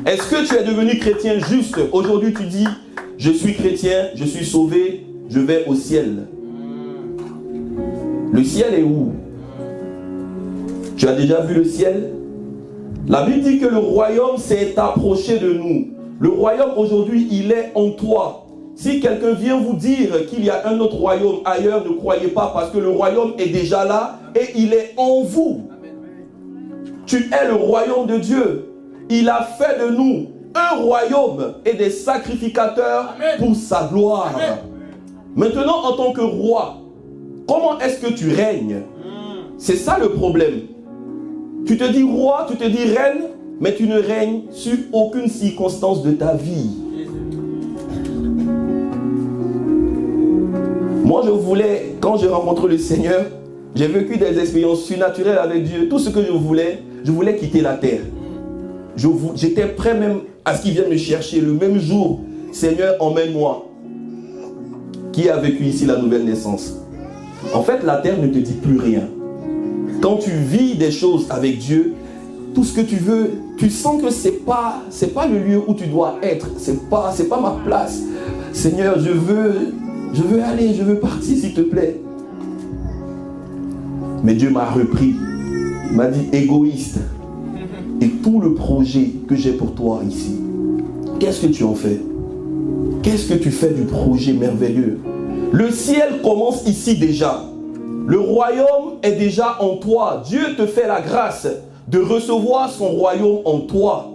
Est-ce que tu es devenu chrétien juste? Aujourd'hui tu dis, je suis chrétien, je suis sauvé, je vais au ciel. Le ciel est où? Tu as déjà vu le ciel? La Bible dit que le royaume s'est approché de nous. Le royaume aujourd'hui, il est en toi. Si quelqu'un vient vous dire qu'il y a un autre royaume ailleurs, ne croyez pas, parce que le royaume est déjà là et il est en vous. Tu es le royaume de Dieu. Il a fait de nous un royaume et des sacrificateurs pour sa gloire. Amen. Maintenant, en tant que roi, comment est-ce que tu règnes? C'est ça le problème. Tu te dis roi, tu te dis reine, mais tu ne règnes sur aucune circonstance de ta vie. Moi, je voulais, quand j'ai rencontré le Seigneur, j'ai vécu des expériences surnaturelles avec Dieu. Tout ce que je voulais quitter la terre. J'étais prêt même à ce qu'il vienne me chercher le même jour. Seigneur, emmène-moi. Qui a vécu ici la nouvelle naissance? En fait, la terre ne te dit plus rien. Quand tu vis des choses avec Dieu, tout ce que tu veux, tu sens que c'est pas le lieu où tu dois être. C'est pas ma place. Seigneur, je veux aller, je veux partir, s'il te plaît. Mais Dieu m'a repris. Il m'a dit, égoïste. Et tout le projet que j'ai pour toi ici, qu'est-ce que tu en fais? Qu'est-ce que tu fais du projet merveilleux? Le ciel commence ici déjà. Le royaume est déjà en toi. Dieu te fait la grâce de recevoir son royaume en toi.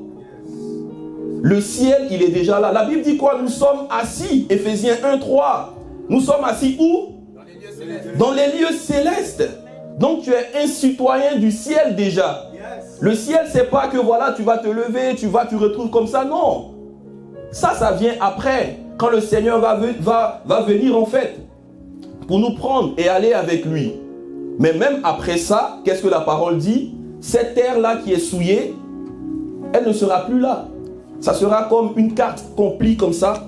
Le ciel, il est déjà là. La Bible dit quoi? Nous sommes assis. Éphésiens 1:3. Nous sommes assis où? Dans les lieux célestes. Donc tu es un citoyen du ciel déjà. Le ciel, c'est pas que voilà, tu vas te lever, tu retrouves comme ça. Non. Ça vient après. Quand le Seigneur va venir en fait pour nous prendre et aller avec lui. Mais même après ça, qu'est-ce que la parole dit? Cette terre-là qui est souillée, elle ne sera plus là. Ça sera comme une carte qu'on plie comme ça.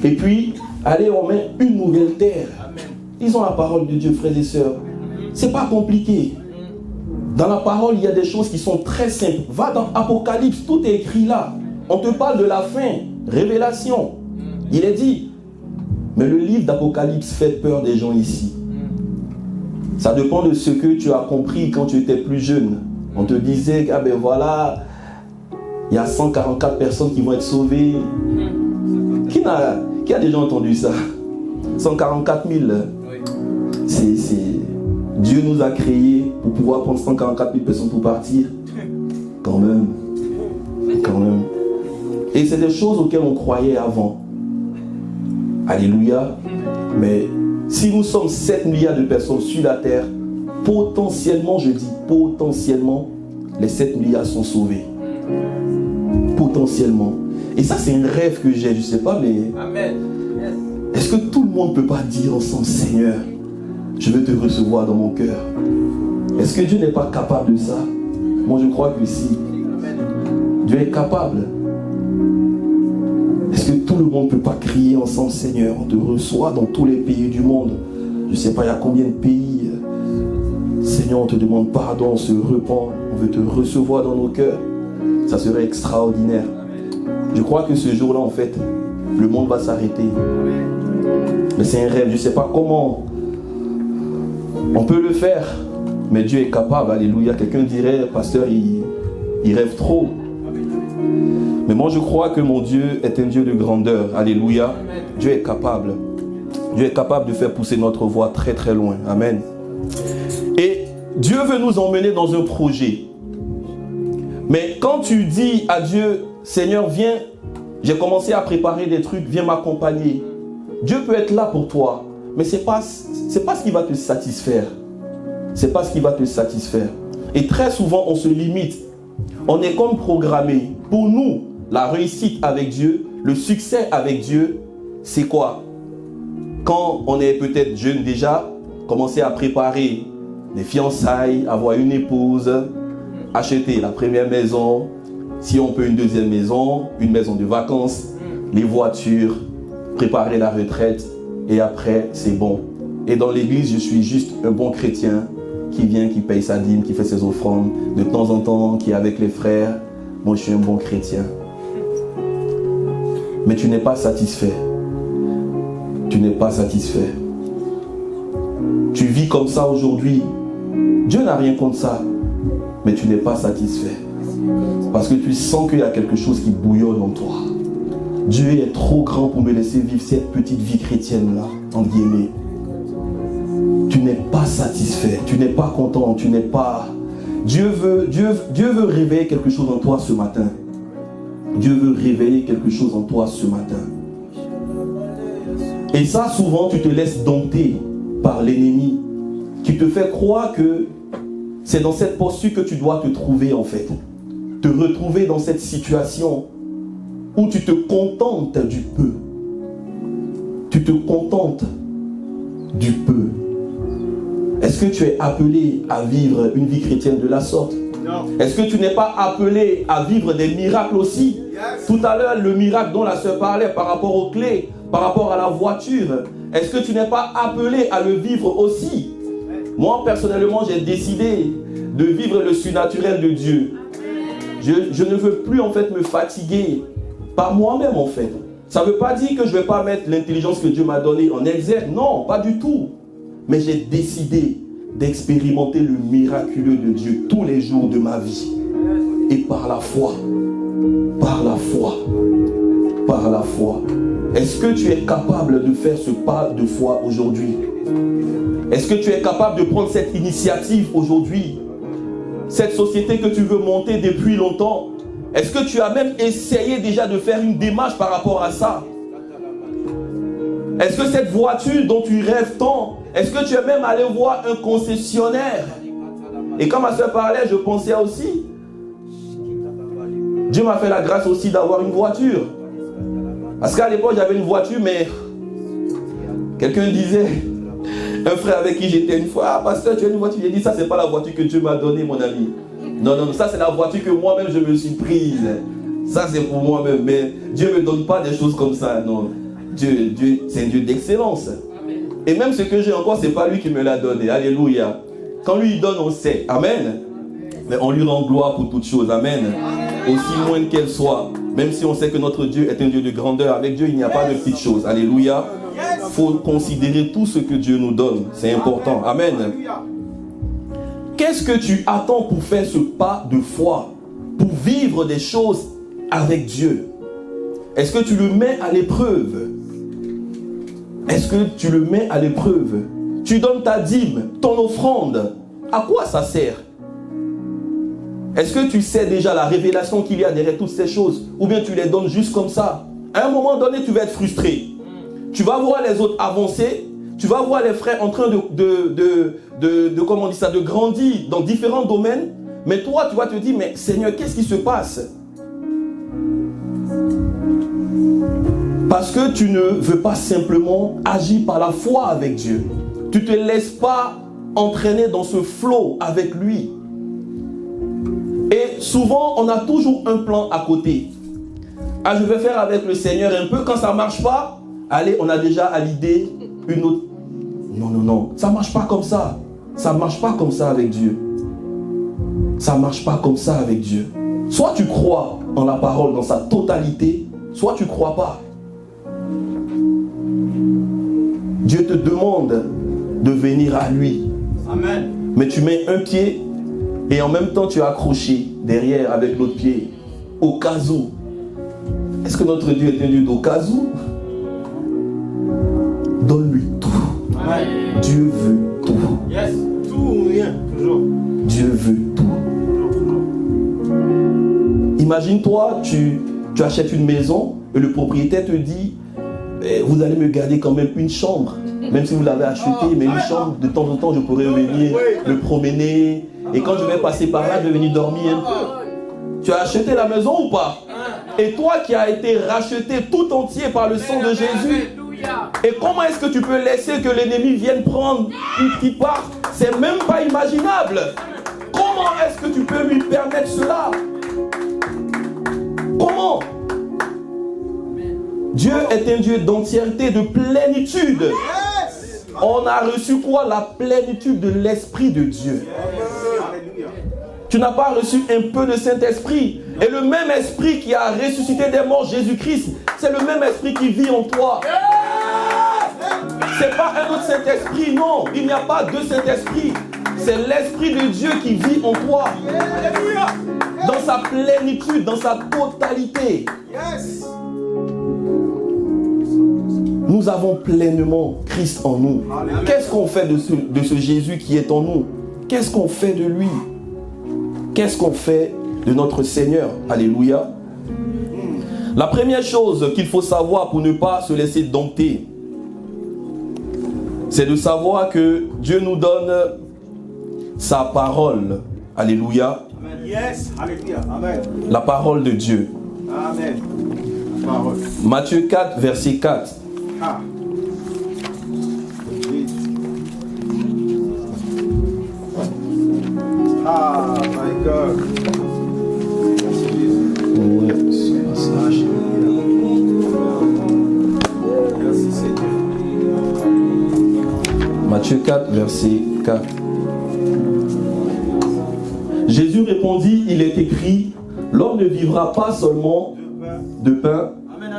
Et puis, allez, on met une nouvelle terre. Ils ont la parole de Dieu, frères et sœurs. C'est pas compliqué. Dans la parole, il y a des choses qui sont très simples. Va dans Apocalypse, tout est écrit là. On te parle de la fin, révélation. Il est dit. Mais le livre d'Apocalypse fait peur des gens ici. Ça dépend de ce que tu as compris quand tu étais plus jeune. On te disait, ah ben voilà, il y a 144 personnes qui vont être sauvées. Qui a déjà entendu ça? 144 000. Dieu nous a créés pour pouvoir prendre 144 000 personnes pour partir. Quand même. Et c'est des choses auxquelles on croyait avant. Alléluia. Mais si nous sommes 7 milliards de personnes sur la terre, potentiellement, je dis potentiellement, les 7 milliards sont sauvés. Potentiellement. Et ça, c'est un rêve que j'ai, je ne sais pas, mais... Amen. Yes. Est-ce que tout le monde ne peut pas dire ensemble, Seigneur, je veux te recevoir dans mon cœur? Est-ce que Dieu n'est pas capable de ça? Moi, je crois que si. Dieu est capable. Est-ce que tout le monde ne peut pas crier ensemble, Seigneur, on te reçoit dans tous les pays du monde? Je ne sais pas, il y a combien de pays. Seigneur, on te demande pardon, on se repent, on veut te recevoir dans nos cœurs. Ça serait extraordinaire. Je crois que ce jour-là, en fait, le monde va s'arrêter. Mais c'est un rêve. Je ne sais pas comment on peut le faire. Mais Dieu est capable. Alléluia. Quelqu'un dirait, pasteur, il rêve trop. Mais moi, je crois que mon Dieu est un Dieu de grandeur. Alléluia. Dieu est capable. Dieu est capable de faire pousser notre voix très très loin. Amen. Et Dieu veut nous emmener dans un projet. Mais quand tu dis à Dieu, Seigneur, viens, j'ai commencé à préparer des trucs, viens m'accompagner. Dieu peut être là pour toi, mais c'est pas ce qui va te satisfaire. C'est pas ce qui va te satisfaire. Et très souvent, on se limite. On est comme programmé. Pour nous, la réussite avec Dieu, le succès avec Dieu, c'est quoi? Quand on est peut-être jeune déjà, commencer à préparer les fiançailles, avoir une épouse, acheter la première maison, si on peut une deuxième maison, une maison de vacances, les voitures, préparer la retraite, et après c'est bon. Et dans l'église, je suis juste un bon chrétien qui vient, qui paye sa dîme, qui fait ses offrandes, de temps en temps, qui est avec les frères. moi je suis un bon chrétien. Mais tu n'es pas satisfait. Tu n'es pas satisfait. Tu vis comme ça aujourd'hui. Dieu n'a rien contre ça. Mais tu n'es pas satisfait. Parce que tu sens qu'il y a quelque chose qui bouillonne en toi. Dieu est trop grand pour me laisser vivre cette petite vie chrétienne-là, entre guillemets. Tu n'es pas satisfait. Tu n'es pas content. Tu n'es pas... Dieu veut réveiller quelque chose en toi ce matin. Dieu veut réveiller quelque chose en toi ce matin. Et ça, souvent, tu te laisses dompter par l'ennemi qui te fait croire que c'est dans cette posture que tu dois te trouver en fait. Te retrouver dans cette situation où tu te contentes du peu. Tu te contentes du peu. Est-ce que tu es appelé à vivre une vie chrétienne de la sorte? Non. Est-ce que tu n'es pas appelé à vivre des miracles aussi? Yes. Tout à l'heure, le miracle dont la sœur parlait par rapport aux clés, par rapport à la voiture, est-ce que tu n'es pas appelé à le vivre aussi? Moi, personnellement, j'ai décidé de vivre le surnaturel de Dieu. Je ne veux plus en fait me fatiguer par moi-même en fait. Ça ne veut pas dire que je ne vais pas mettre l'intelligence que Dieu m'a donnée en exergue. Non, pas du tout. Mais j'ai décidé d'expérimenter le miraculeux de Dieu tous les jours de ma vie. Et par la foi. Par la foi. Par la foi. Est-ce que tu es capable de faire ce pas de foi aujourd'hui? Est-ce que tu es capable de prendre cette initiative aujourd'hui? Cette société que tu veux monter depuis longtemps, est-ce que tu as même essayé déjà de faire une démarche par rapport à ça? Est-ce que cette voiture dont tu rêves tant, est-ce que tu es même allé voir un concessionnaire? Et quand ma soeur parlait, je pensais aussi, Dieu m'a fait la grâce aussi d'avoir une voiture. Parce qu'à l'époque, j'avais une voiture, mais quelqu'un disait, un frère avec qui j'étais une fois, ah pasteur, tu as une voiture? J'ai dit, ça c'est pas la voiture que Dieu m'a donnée, mon ami. Non, ça c'est la voiture que moi-même je me suis prise. Ça c'est pour moi-même, mais Dieu ne me donne pas des choses comme ça, non. Dieu c'est un Dieu d'excellence. Et même ce que j'ai encore, c'est pas lui qui me l'a donné. Alléluia. Quand lui il donne, on sait. Amen. Mais on lui rend gloire pour toutes choses. Amen. Aussi moindre qu'elle soit. Même si on sait que notre Dieu est un Dieu de grandeur. Avec Dieu, il n'y a pas de petites choses. Alléluia. Il faut considérer tout ce que Dieu nous donne. C'est important. Amen. Qu'est-ce que tu attends pour faire ce pas de foi? Pour vivre des choses avec Dieu? Est-ce que tu le mets à l'épreuve? Est-ce que tu le mets à l'épreuve? Tu donnes ta dîme, ton offrande. À quoi ça sert? Est-ce que tu sais déjà la révélation qu'il y a derrière toutes ces choses? Ou bien tu les donnes juste comme ça? À un moment donné, tu vas être frustré. Tu vas voir les autres avancer. Tu vas voir les frères en train comment on dit ça, de grandir dans différents domaines. Mais toi, tu vas te dire, mais Seigneur, qu'est-ce qui se passe? Parce que tu ne veux pas simplement agir par la foi avec Dieu. Tu ne te laisses pas entraîner dans ce flot avec lui. Et souvent, on a toujours un plan à côté. Ah, je vais faire avec le Seigneur un peu. Quand ça ne marche pas, allez, on a déjà à l'idée une autre. Non. Ça ne marche pas comme ça. Ça ne marche pas comme ça avec Dieu. Ça ne marche pas comme ça avec Dieu. Soit tu crois en la parole dans sa totalité, soit tu ne crois pas. Dieu te demande de venir à lui. Amen. Mais tu mets un pied et en même temps tu es accroché derrière avec l'autre pied. Au cas où. Est-ce que notre Dieu est un Dieu d'au cas où? Donne-lui tout. Amen. Dieu veut tout. Yes. Tout ou rien, toujours. Dieu veut tout. Imagine-toi, tu achètes une maison et le propriétaire te dit, vous allez me garder quand même une chambre. Même si vous l'avez achetée, mais une chambre, de temps en temps, je pourrais venir me promener. Et quand je vais passer par là, je vais venir dormir un peu. Tu as acheté la maison ou pas? Et toi qui as été racheté tout entier par le sang de Jésus, et comment est-ce que tu peux laisser que l'ennemi vienne prendre une petite part? C'est même pas imaginable. Comment est-ce que tu peux lui permettre cela? Comment? Dieu est un Dieu d'entièreté, de plénitude. On a reçu quoi? La plénitude de l'Esprit de Dieu. Tu n'as pas reçu un peu de Saint-Esprit. Et le même esprit qui a ressuscité des morts Jésus-Christ, c'est le même esprit qui vit en toi. C'est pas un autre Saint-Esprit, non. Il n'y a pas deux Saint-Esprits. C'est l'Esprit de Dieu qui vit en toi. Dans sa plénitude, dans sa totalité. Nous avons pleinement Christ en nous. Qu'est-ce qu'on fait de ce Jésus qui est en nous? Qu'est-ce qu'on fait de lui? Qu'est-ce qu'on fait de notre Seigneur? Alléluia. La première chose qu'il faut savoir pour ne pas se laisser dompter, c'est de savoir que Dieu nous donne sa parole. Alléluia. Yes. Alléluia. Amen. La parole de Dieu. Amen. Parole. Matthieu 4, verset 4. Ah. Ah, my God. Ouais, ce passage. Merci Seigneur. Matthieu 4, verset 4. Jésus répondit, il est écrit, l'homme ne vivra pas seulement de pain,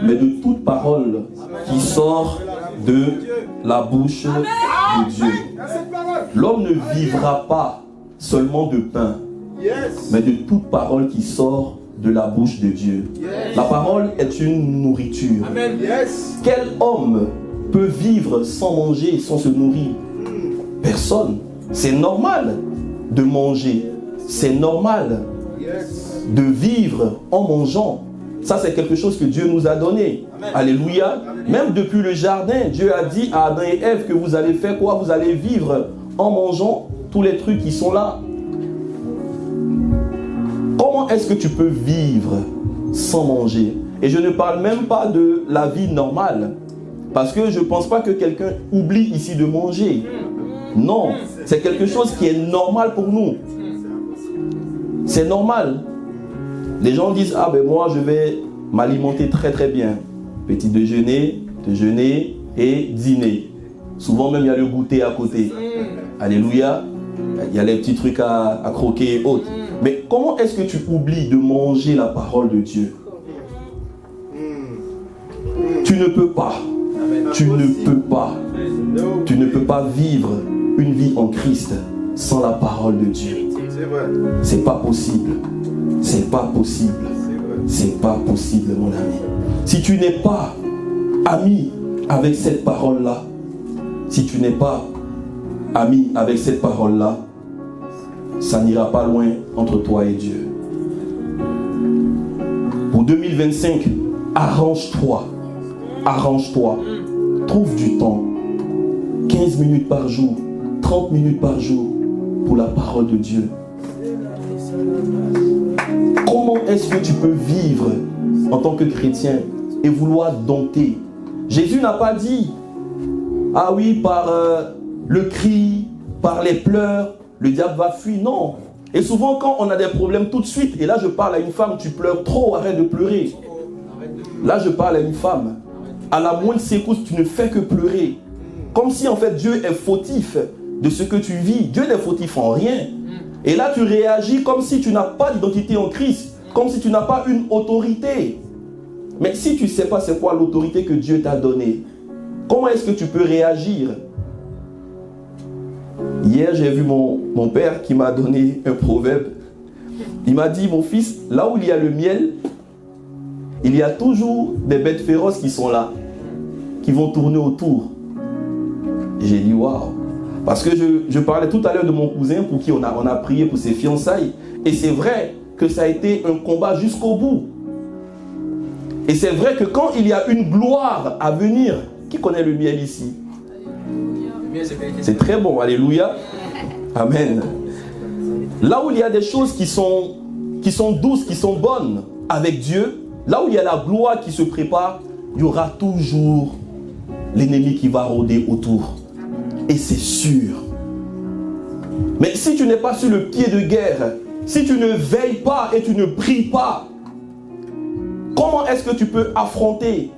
mais de toute parole qui sort de la bouche de Dieu. L'homme ne vivra pas seulement de pain, mais de toute parole qui sort de la bouche de Dieu. La parole est une nourriture. Quel homme peut vivre sans manger, sans se nourrir? Personne. C'est normal de manger. C'est normal de vivre en mangeant. Ça, c'est quelque chose que Dieu nous a donné. Amen. Alléluia. Amen. Même depuis le jardin, Dieu a dit à Adam et Ève que vous allez faire quoi? Vous allez vivre en mangeant tous les trucs qui sont là. Comment est-ce que tu peux vivre sans manger? Et je ne parle même pas de la vie normale. Parce que je ne pense pas que quelqu'un oublie ici de manger. Non, c'est quelque chose qui est normal pour nous. C'est normal. Les gens disent, ah ben moi je vais m'alimenter très très bien. Petit déjeuner, et dîner. Souvent même il y a le goûter à côté. Alléluia. Il y a les petits trucs à croquer et autres. Mais comment est-ce que tu oublies de manger la parole de Dieu? Tu ne peux pas. Tu ne peux pas. Tu ne peux pas vivre une vie en Christ sans la parole de Dieu. C'est pas possible. C'est pas possible. C'est pas possible, mon ami. Si tu n'es pas ami avec cette parole-là, si tu n'es pas ami avec cette parole-là, ça n'ira pas loin entre toi et Dieu. Pour 2025, arrange-toi. Arrange-toi. Trouve du temps. 15 minutes par jour, 30 minutes par jour pour la parole de Dieu. Comment est-ce que tu peux vivre en tant que chrétien et vouloir dompter? Jésus n'a pas dit, ah oui, par le cri, par les pleurs, le diable va fuir. Non. Et souvent quand on a des problèmes tout de suite, et là je parle à une femme, tu pleures trop, arrête de pleurer. Là je parle à une femme. À la moindre secousse, tu ne fais que pleurer. Comme si en fait Dieu est fautif de ce que tu vis. Dieu n'est fautif en rien. Et là tu réagis comme si tu n'as pas d'identité en Christ. Comme si tu n'as pas une autorité. Mais si tu ne sais pas c'est quoi l'autorité que Dieu t'a donnée, comment est-ce que tu peux réagir? Hier j'ai vu mon père qui m'a donné un proverbe. Il m'a dit, mon fils, là où il y a le miel, il y a toujours des bêtes féroces qui sont là, qui vont tourner autour. Et j'ai dit, waouh. Parce que je parlais tout à l'heure de mon cousin pour qui on a prié pour ses fiançailles. Et c'est vrai que ça a été un combat jusqu'au bout. Et c'est vrai que quand il y a une gloire à venir, qui connaît le miel ici? C'est très bon, alléluia. Amen. Là où il y a des choses qui sont douces, qui sont bonnes avec Dieu, là où il y a la gloire qui se prépare, il y aura toujours l'ennemi qui va rôder autour. Et c'est sûr. Mais si tu n'es pas sur le pied de guerre, si tu ne veilles pas et tu ne pries pas, comment est-ce que tu peux affronter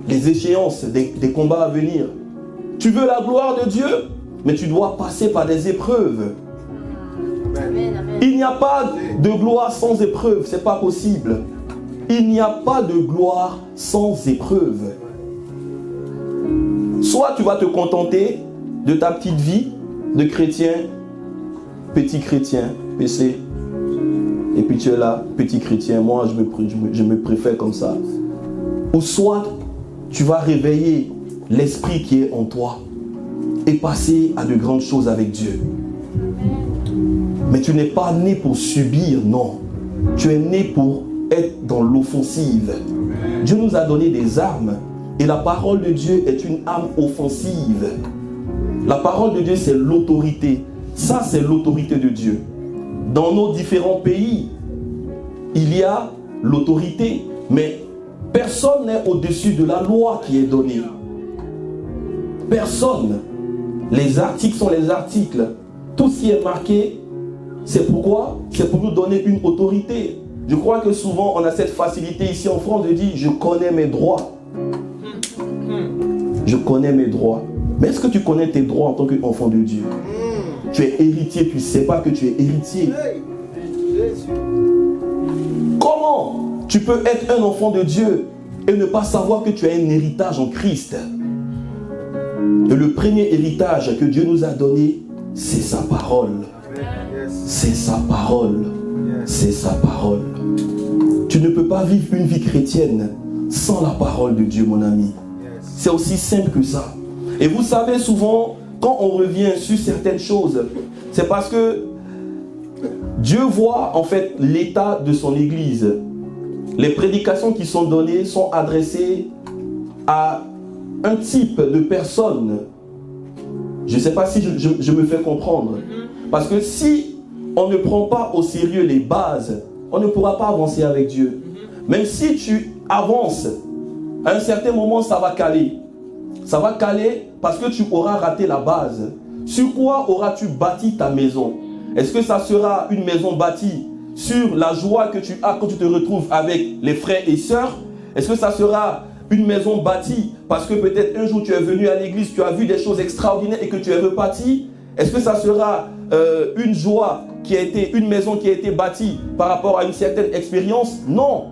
les échéances des combats à venir? Tu veux la gloire de Dieu, mais tu dois passer par des épreuves. Amen, amen. Il n'y a pas de gloire sans épreuve, c'est pas possible. Il n'y a pas de gloire sans épreuve. Soit tu vas te contenter de ta petite vie de chrétien, petit chrétien, PC, et puis tu es là, petit chrétien, moi je me préfère comme ça. Ou soit tu vas réveiller l'esprit qui est en toi et passer à de grandes choses avec Dieu. Mais tu n'es pas né pour subir, non. Tu es né pour être dans l'offensive. Dieu nous a donné des armes et la parole de Dieu est une arme offensive. La parole de Dieu, c'est l'autorité. Ça, c'est l'autorité de Dieu. Dans nos différents pays, il y a l'autorité, mais personne n'est au-dessus de la loi qui est donnée. Personne. Les articles sont les articles. Tout ce qui est marqué, c'est pourquoi? C'est pour nous donner une autorité. Je crois que souvent, on a cette facilité ici en France de dire « je connais mes droits ». Je connais mes droits. Mais est-ce que tu connais tes droits en tant qu'enfant de Dieu? Tu es héritier, tu ne sais pas que tu es héritier. Comment tu peux être un enfant de Dieu et ne pas savoir que tu as un héritage en Christ? Et le premier héritage que Dieu nous a donné, c'est sa parole. C'est sa parole. C'est sa parole. Tu ne peux pas vivre une vie chrétienne sans la parole de Dieu, mon ami. C'est aussi simple que ça. Et vous savez, souvent, quand on revient sur certaines choses, c'est parce que Dieu voit en fait l'état de son Église. Les prédications qui sont données sont adressées à un type de personne. Je ne sais pas si je me fais comprendre. Parce que si on ne prend pas au sérieux les bases, on ne pourra pas avancer avec Dieu. Même si tu avances, à un certain moment, ça va caler. Ça va caler parce que tu auras raté la base. Sur quoi auras-tu bâti ta maison? Est-ce que ça sera une maison bâtie sur la joie que tu as quand tu te retrouves avec les frères et sœurs? Est-ce que ça sera une maison bâtie parce que peut-être un jour tu es venu à l'église, tu as vu des choses extraordinaires et que tu es reparti? Est-ce que ça sera une joie qui a été, une maison qui a été bâtie par rapport à une certaine expérience? Non.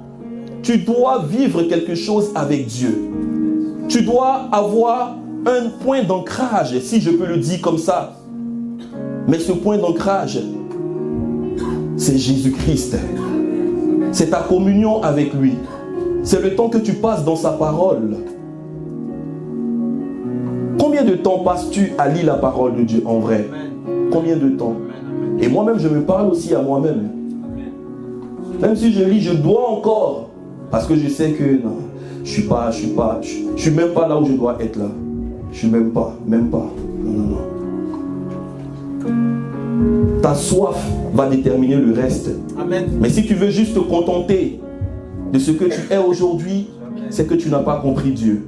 Tu dois vivre quelque chose avec Dieu. Tu dois avoir un point d'ancrage, si je peux le dire comme ça. Mais ce point d'ancrage, c'est Jésus-Christ. C'est ta communion avec lui. C'est le temps que tu passes dans sa parole. Combien de temps passes-tu à lire la parole de Dieu en vrai? Combien de temps? Et moi-même, je me parle aussi à moi-même. Même si je lis, je dois encore. Parce que je sais que non, je suis même pas là où je dois être là. Je suis même pas. Non. Ta soif va déterminer le reste. Amen. Mais si tu veux juste te contenter de ce que tu es aujourd'hui, c'est que tu n'as pas compris Dieu.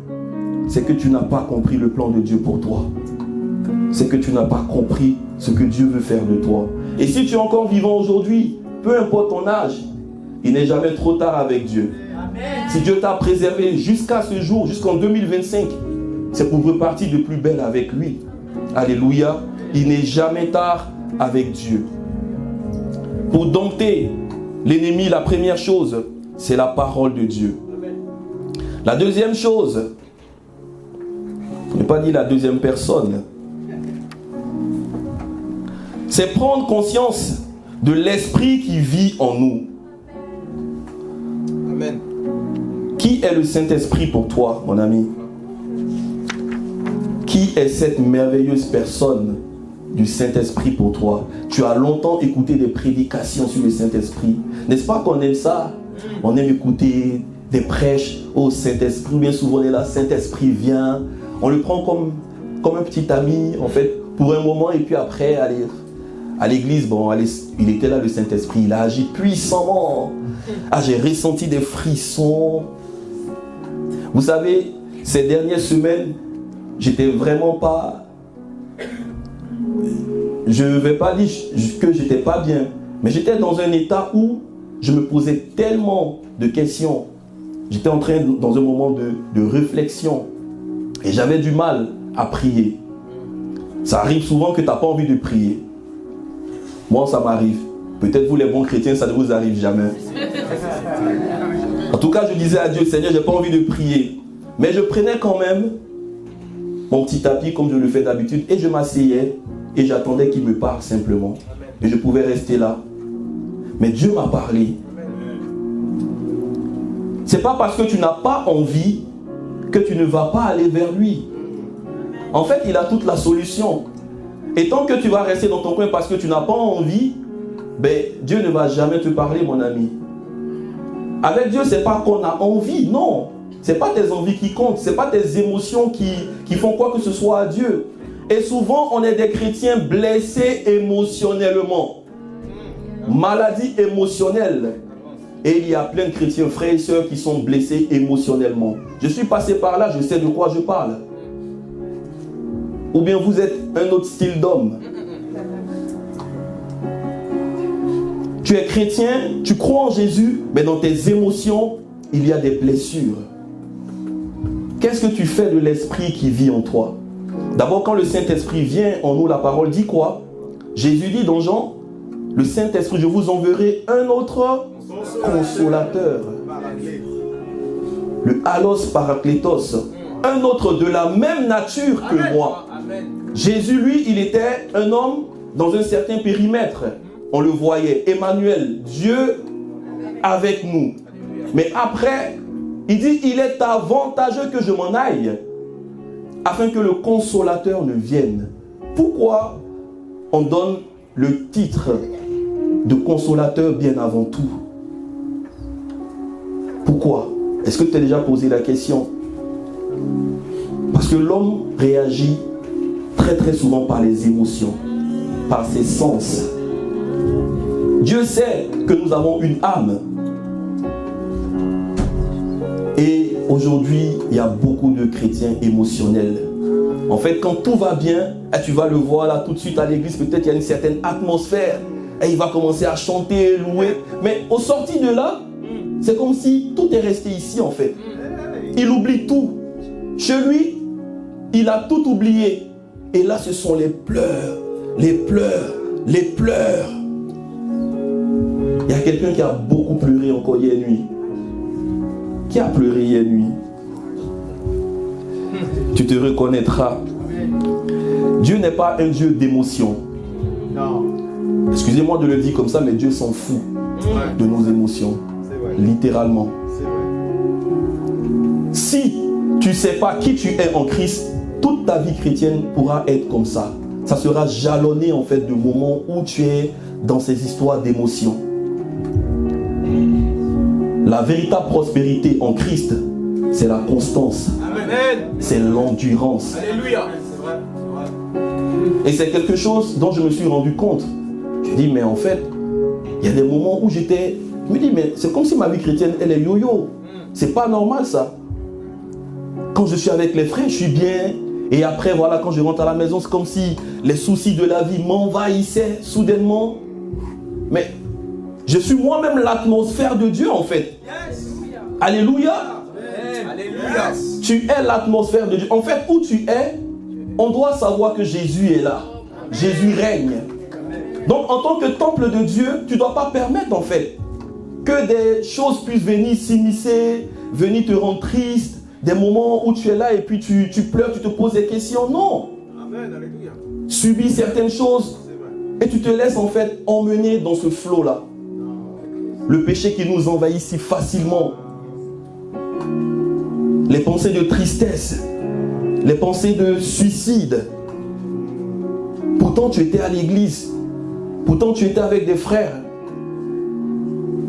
C'est que tu n'as pas compris le plan de Dieu pour toi. C'est que tu n'as pas compris ce que Dieu veut faire de toi. Et si tu es encore vivant aujourd'hui, peu importe ton âge, il n'est jamais trop tard avec Dieu. Amen. Si Dieu t'a préservé jusqu'à ce jour, jusqu'en 2025, c'est pour repartir de plus belle avec lui. Alléluia. Il n'est jamais tard avec Dieu. Pour dompter l'ennemi, la première chose, c'est la parole de Dieu. Amen. La deuxième chose, je n'ai pas dit la deuxième personne, c'est prendre conscience de l'esprit qui vit en nous. Amen. Qui est le Saint-Esprit pour toi, mon ami? Qui est cette merveilleuse personne du Saint-Esprit pour toi? Tu as longtemps écouté des prédications sur le Saint-Esprit. N'est-ce pas qu'on aime ça? On aime écouter des prêches au Saint-Esprit. Bien souvent, on est là, Saint-Esprit vient. On le prend comme un petit ami, en fait, pour un moment. Et puis après, allez, à l'église, bon, allez, il était là, le Saint-Esprit. Il a agi puissamment. Ah, j'ai ressenti des frissons. Vous savez, ces dernières semaines, j'étais vraiment pas... Je ne vais pas dire que j'étais pas bien, mais j'étais dans un état où je me posais tellement de questions. J'étais en train, dans un moment de réflexion, et j'avais du mal à prier. Ça arrive souvent que tu n'as pas envie de prier. Moi, ça m'arrive. Peut-être vous les bons chrétiens, ça ne vous arrive jamais. En tout cas, je disais à Dieu, Seigneur, je n'ai pas envie de prier. Mais je prenais quand même mon petit tapis comme je le fais d'habitude et je m'asseyais et j'attendais qu'il me parle simplement. Et je pouvais rester là. Mais Dieu m'a parlé. C'est pas parce que tu n'as pas envie que tu ne vas pas aller vers lui. En fait, il a toute la solution. Et tant que tu vas rester dans ton coin parce que tu n'as pas envie, ben, Dieu ne va jamais te parler, mon ami. Avec Dieu, c'est pas qu'on a envie, non. C'est pas tes envies qui comptent, c'est pas tes émotions qui font quoi que ce soit à Dieu. Et souvent, on est des chrétiens blessés émotionnellement. Maladie émotionnelle. Et il y a plein de chrétiens, frères et sœurs, qui sont blessés émotionnellement. Je suis passé par là, je sais de quoi je parle. Ou bien vous êtes un autre style d'homme. Tu es chrétien, tu crois en Jésus, mais dans tes émotions, il y a des blessures. Qu'est-ce que tu fais de l'esprit qui vit en toi? D'abord, quand le Saint-Esprit vient en nous, la parole dit quoi? Jésus dit dans Jean, le Saint-Esprit, je vous enverrai un autre consolateur. Le Allos Parakletos. Un autre de la même nature que moi. Jésus, lui, il était un homme dans un certain périmètre. On le voyait. Emmanuel, Dieu avec nous. Mais après, il dit, il est avantageux que je m'en aille, afin que le consolateur ne vienne. Pourquoi on donne le titre de consolateur bien avant tout? Pourquoi? Est-ce que tu t'es déjà posé la question? Parce que l'homme réagit très très souvent par les émotions, par ses sens. Dieu sait que nous avons une âme. Et aujourd'hui, il y a beaucoup de chrétiens émotionnels. En fait, quand tout va bien, tu vas le voir là tout de suite à l'église, peut-être il y a une certaine atmosphère. Et il va commencer à chanter, louer. Mais au sorti de là, c'est comme si tout est resté ici en fait. Il oublie tout. Chez lui, il a tout oublié. Et là, ce sont les pleurs, les pleurs, les pleurs. Il y a quelqu'un qui a beaucoup pleuré encore hier nuit. Qui a pleuré hier nuit? Tu te reconnaîtras. Dieu n'est pas un Dieu d'émotion. Excusez-moi de le dire comme ça, mais Dieu s'en fout de nos émotions. Littéralement. Si tu ne sais pas qui tu es en Christ, toute ta vie chrétienne pourra être comme ça. Ça sera jalonné en fait de moments où tu es dans ces histoires d'émotions. La véritable prospérité en Christ, c'est la constance. C'est l'endurance. Alléluia. Et c'est quelque chose dont je me suis rendu compte. Je dis, mais en fait, il y a des moments où je me dis, mais c'est comme si ma vie chrétienne, elle est yo-yo. C'est pas normal ça. Quand je suis avec les frères, je suis bien. Et après, voilà, quand je rentre à la maison, c'est comme si les soucis de la vie m'envahissaient soudainement. Mais je suis moi-même l'atmosphère de Dieu en fait. Alléluia. Alléluia. Tu es l'atmosphère de Dieu. En fait, où tu es, on doit savoir que Jésus est là. Jésus règne. Donc, en tant que temple de Dieu, tu ne dois pas permettre en fait que des choses puissent venir s'immiscer, venir te rendre triste, des moments où tu es là et puis tu pleures, tu te poses des questions. Non. Amen. Alléluia. Subis certaines choses et tu te laisses en fait emmener dans ce flot-là. Le péché qui nous envahit si facilement. Les pensées de tristesse, les pensées de suicide. Pourtant, tu étais à l'église. Pourtant, tu étais avec des frères.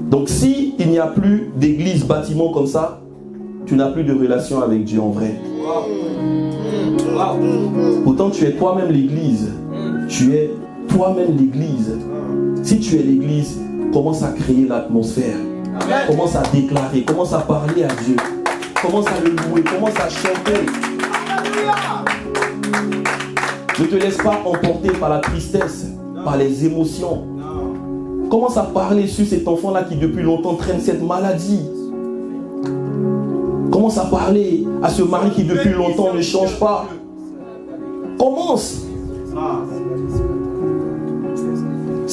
Donc, si il n'y a plus d'église, bâtiment comme ça, tu n'as plus de relation avec Dieu en vrai. Pourtant, tu es toi-même l'église. Tu es toi-même l'église. Si tu es l'église, commence à créer l'atmosphère. Commence à déclarer, commence à parler à Dieu. Commence à le louer, commence à chanter. Ne te laisse pas emporter par la tristesse, par les émotions. Commence à parler sur cet enfant-là qui depuis longtemps traîne cette maladie. Commence à parler à ce mari qui depuis longtemps ne change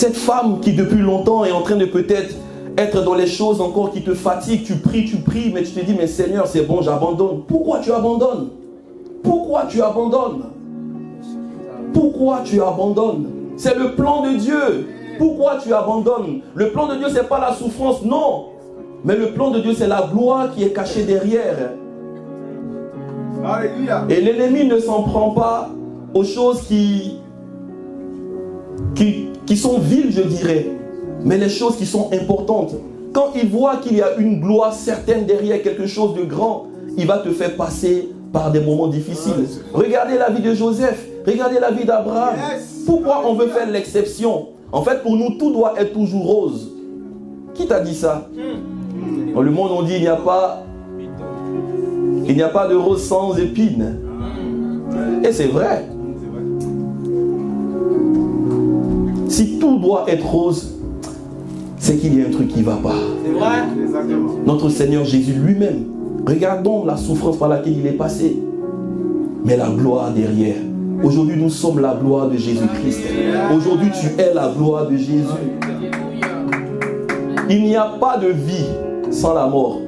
Cette femme qui depuis longtemps est en train de peut-être être dans les choses encore qui te fatiguent, tu pries, mais tu te dis, mais Seigneur, c'est bon, j'abandonne. Pourquoi tu abandonnes? Pourquoi tu abandonnes? Pourquoi tu abandonnes? C'est le plan de Dieu. Pourquoi tu abandonnes? Le plan de Dieu, ce n'est pas la souffrance, non. Mais le plan de Dieu, c'est la gloire qui est cachée derrière. Alléluia. Et l'ennemi ne s'en prend pas aux choses qui sont viles, je dirais, mais les choses qui sont importantes. Quand il voit qu'il y a une gloire certaine derrière quelque chose de grand, il va te faire passer par des moments difficiles. Regardez la vie de Joseph, regardez la vie d'Abraham. Pourquoi on veut faire l'exception? En fait, pour nous, tout doit être toujours rose. Qui t'a dit ça? Dans le monde, on dit il n'y a pas de rose sans épines. Et c'est vrai. Si tout doit être rose, c'est qu'il y a un truc qui ne va pas. C'est vrai. Exactement. Notre Seigneur Jésus lui-même, regardons la souffrance par laquelle il est passé. Mais la gloire derrière. Aujourd'hui, nous sommes la gloire de Jésus-Christ. Aujourd'hui, tu es la gloire de Jésus. Il n'y a pas de vie sans la mort.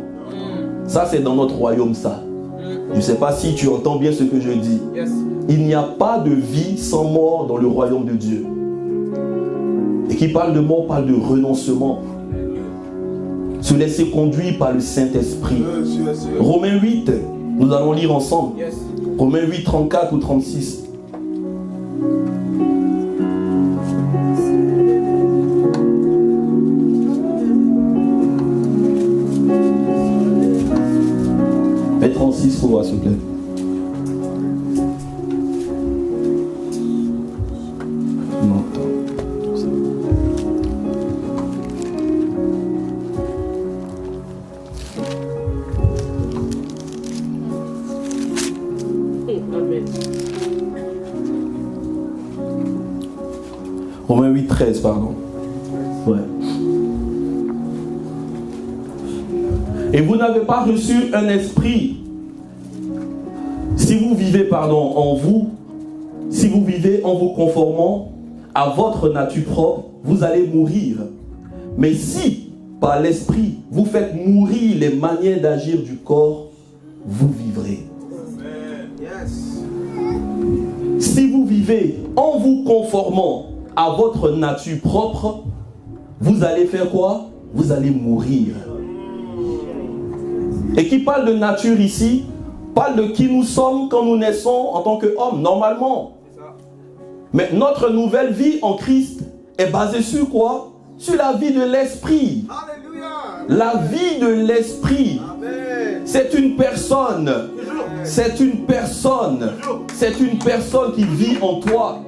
Ça, c'est dans notre royaume, ça. Je ne sais pas si tu entends bien ce que je dis. Il n'y a pas de vie sans mort dans le royaume de Dieu. Et qui parle de mort, parle de renoncement. Se laisser conduire par le Saint-Esprit. Romains 8, nous allons lire ensemble. Romains 8, 34 ou 36. Et 36 pour voir, s'il vous plaît. Romains 8, 13, pardon. Ouais. Et vous n'avez pas reçu un esprit. Si vous vivez, en vous, si vous vivez en vous conformant à votre nature propre, vous allez mourir. Mais si, par l'esprit, vous faites mourir les manières d'agir du corps, vous vivrez. Si vous vivez en vous conformant à votre nature propre, vous allez faire quoi? Vous allez mourir. Et qui parle de nature ici, parle de qui nous sommes quand nous naissons en tant qu'hommes, normalement. Mais notre nouvelle vie en Christ est basée sur quoi? Sur la vie de l'esprit. La vie de l'esprit. C'est une personne. C'est une personne. C'est une personne qui vit en toi.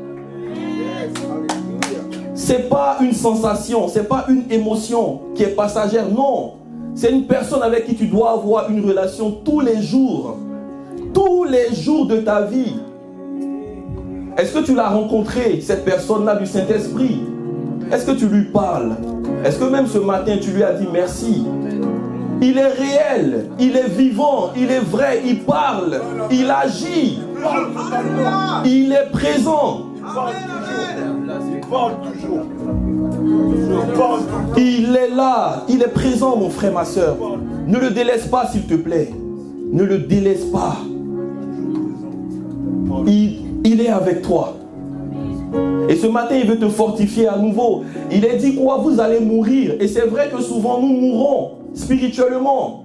C'est pas une sensation, c'est pas une émotion qui est passagère, non. C'est une personne avec qui tu dois avoir une relation tous les jours de ta vie. Est-ce que tu l'as rencontré, cette personne-là du Saint-Esprit? Est-ce que tu lui parles? Est-ce que même ce matin tu lui as dit merci? Il est réel, il est vivant, il est vrai, il parle, il agit, il est présent. Il est là, il est présent, mon frère, ma soeur. Ne le délaisse pas, s'il te plaît. Ne le délaisse pas. Il est avec toi. Et ce matin, il veut te fortifier à nouveau. Il est dit quoi? Vous allez mourir. Et c'est vrai que souvent, nous mourons spirituellement.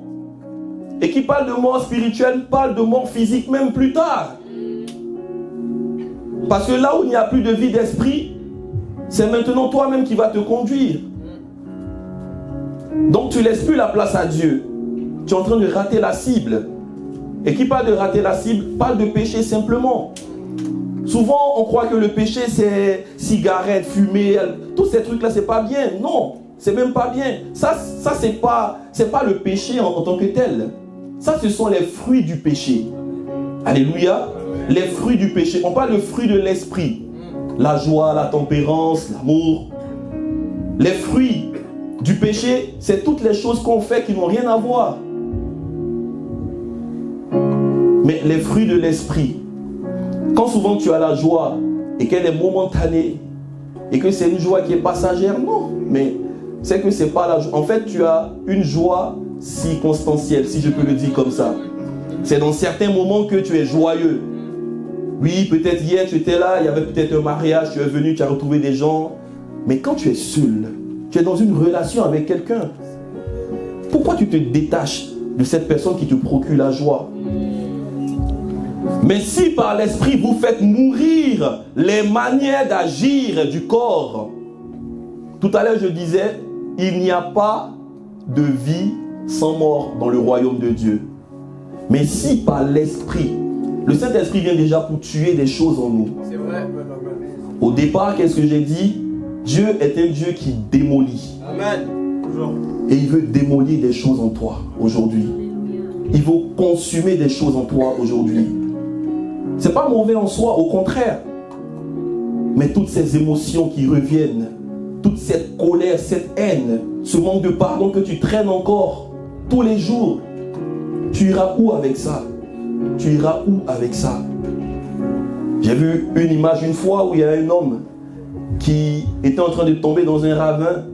Et qui parle de mort spirituelle, parle de mort physique même plus tard. Parce que là où il n'y a plus de vie d'esprit, c'est maintenant toi-même qui vas te conduire. Donc tu ne laisses plus la place à Dieu. Tu es en train de rater la cible. Et qui parle de rater la cible, parle de péché simplement. Souvent on croit que le péché c'est cigarette, fumée, tous ces trucs-là c'est pas bien. Non, c'est même pas bien. Ça c'est pas le péché en tant que tel. Ça ce sont les fruits du péché. Alléluia. Les fruits du péché. On parle de fruits de l'esprit. La joie, la tempérance, l'amour. Les fruits du péché, c'est toutes les choses qu'on fait qui n'ont rien à voir. Mais les fruits de l'esprit, quand souvent tu as la joie et qu'elle est momentanée, et que c'est une joie qui est passagère. Non, mais c'est que c'est pas la joie. En fait, tu as une joie circonstancielle, si je peux le dire comme ça. C'est dans certains moments que tu es joyeux. Oui, peut-être hier tu étais là, il y avait peut-être un mariage, tu es venu, tu as retrouvé des gens. Mais quand tu es seul, tu es dans une relation avec quelqu'un, pourquoi tu te détaches de cette personne qui te procure la joie? Mais si par l'esprit vous faites mourir les manières d'agir du corps, tout à l'heure je disais, il n'y a pas de vie sans mort dans le royaume de Dieu. Mais si par l'esprit, le Saint-Esprit vient déjà pour tuer des choses en nous. C'est vrai. Au départ, qu'est-ce que j'ai dit? Dieu est un Dieu qui démolit. Amen. Toujours. Et il veut démolir des choses en toi aujourd'hui. Il veut consumer des choses en toi aujourd'hui. C'est pas mauvais en soi, au contraire. Mais toutes ces émotions qui reviennent, toute cette colère, cette haine, ce manque de pardon que tu traînes encore tous les jours, tu iras où avec ça? Tu iras où avec ça? J'ai vu une image une fois où il y a un homme qui était en train de tomber dans un ravin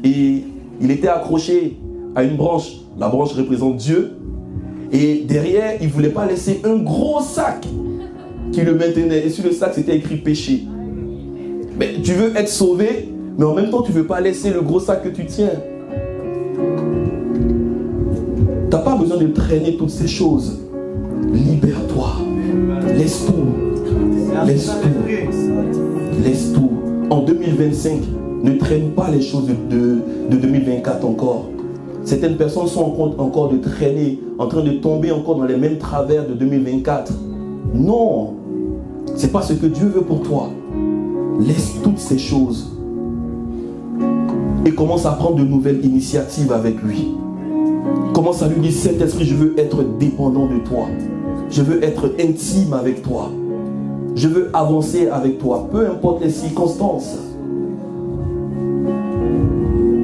et il était accroché à une branche. La branche représente Dieu. Et derrière, il ne voulait pas laisser un gros sac qui le maintenait. Et sur le sac, c'était écrit péché. Mais tu veux être sauvé, mais en même temps, tu ne veux pas laisser le gros sac que tu tiens. Tu n'as pas besoin de traîner toutes ces choses. Libère-toi. Laisse tout. Laisse tout. Laisse tout. En 2025, ne traîne pas les choses de 2024 encore. Certaines personnes sont encore de traîner, en train de tomber encore dans les mêmes travers de 2024. Non, c'est pas ce que Dieu veut pour toi. Laisse toutes ces choses et commence à prendre de nouvelles initiatives avec lui. Commence à lui dire, Saint-Esprit, je veux être dépendant de toi. Je veux être intime avec toi. Je veux avancer avec toi, peu importe les circonstances.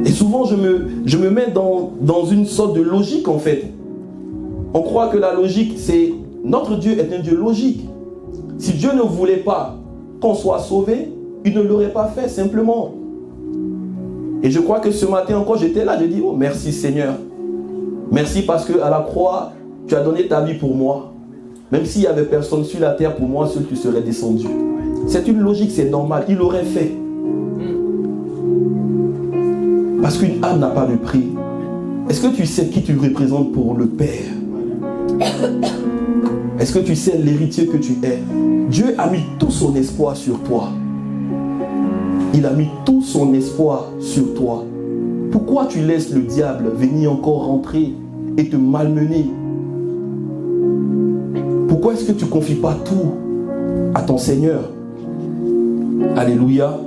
Et souvent, je me mets dans une sorte de logique, en fait. On croit que la logique, c'est... Notre Dieu est un Dieu logique. Si Dieu ne voulait pas qu'on soit sauvé, il ne l'aurait pas fait, simplement. Et je crois que ce matin encore, j'étais là, j'ai dit, oh, merci Seigneur. Merci parce qu'à la croix, tu as donné ta vie pour moi. Même s'il n'y avait personne sur la terre, pour moi, seul tu serais descendu. C'est une logique, c'est normal. Il l'aurait fait. Parce qu'une âme n'a pas de prix. Est-ce que tu sais qui tu représentes pour le Père? Est-ce que tu sais l'héritier que tu es? Dieu a mis tout son espoir sur toi. Il a mis tout son espoir sur toi. Pourquoi tu laisses le diable venir encore rentrer et te malmener? Pourquoi est-ce que tu ne confies pas tout à ton Seigneur? Alléluia.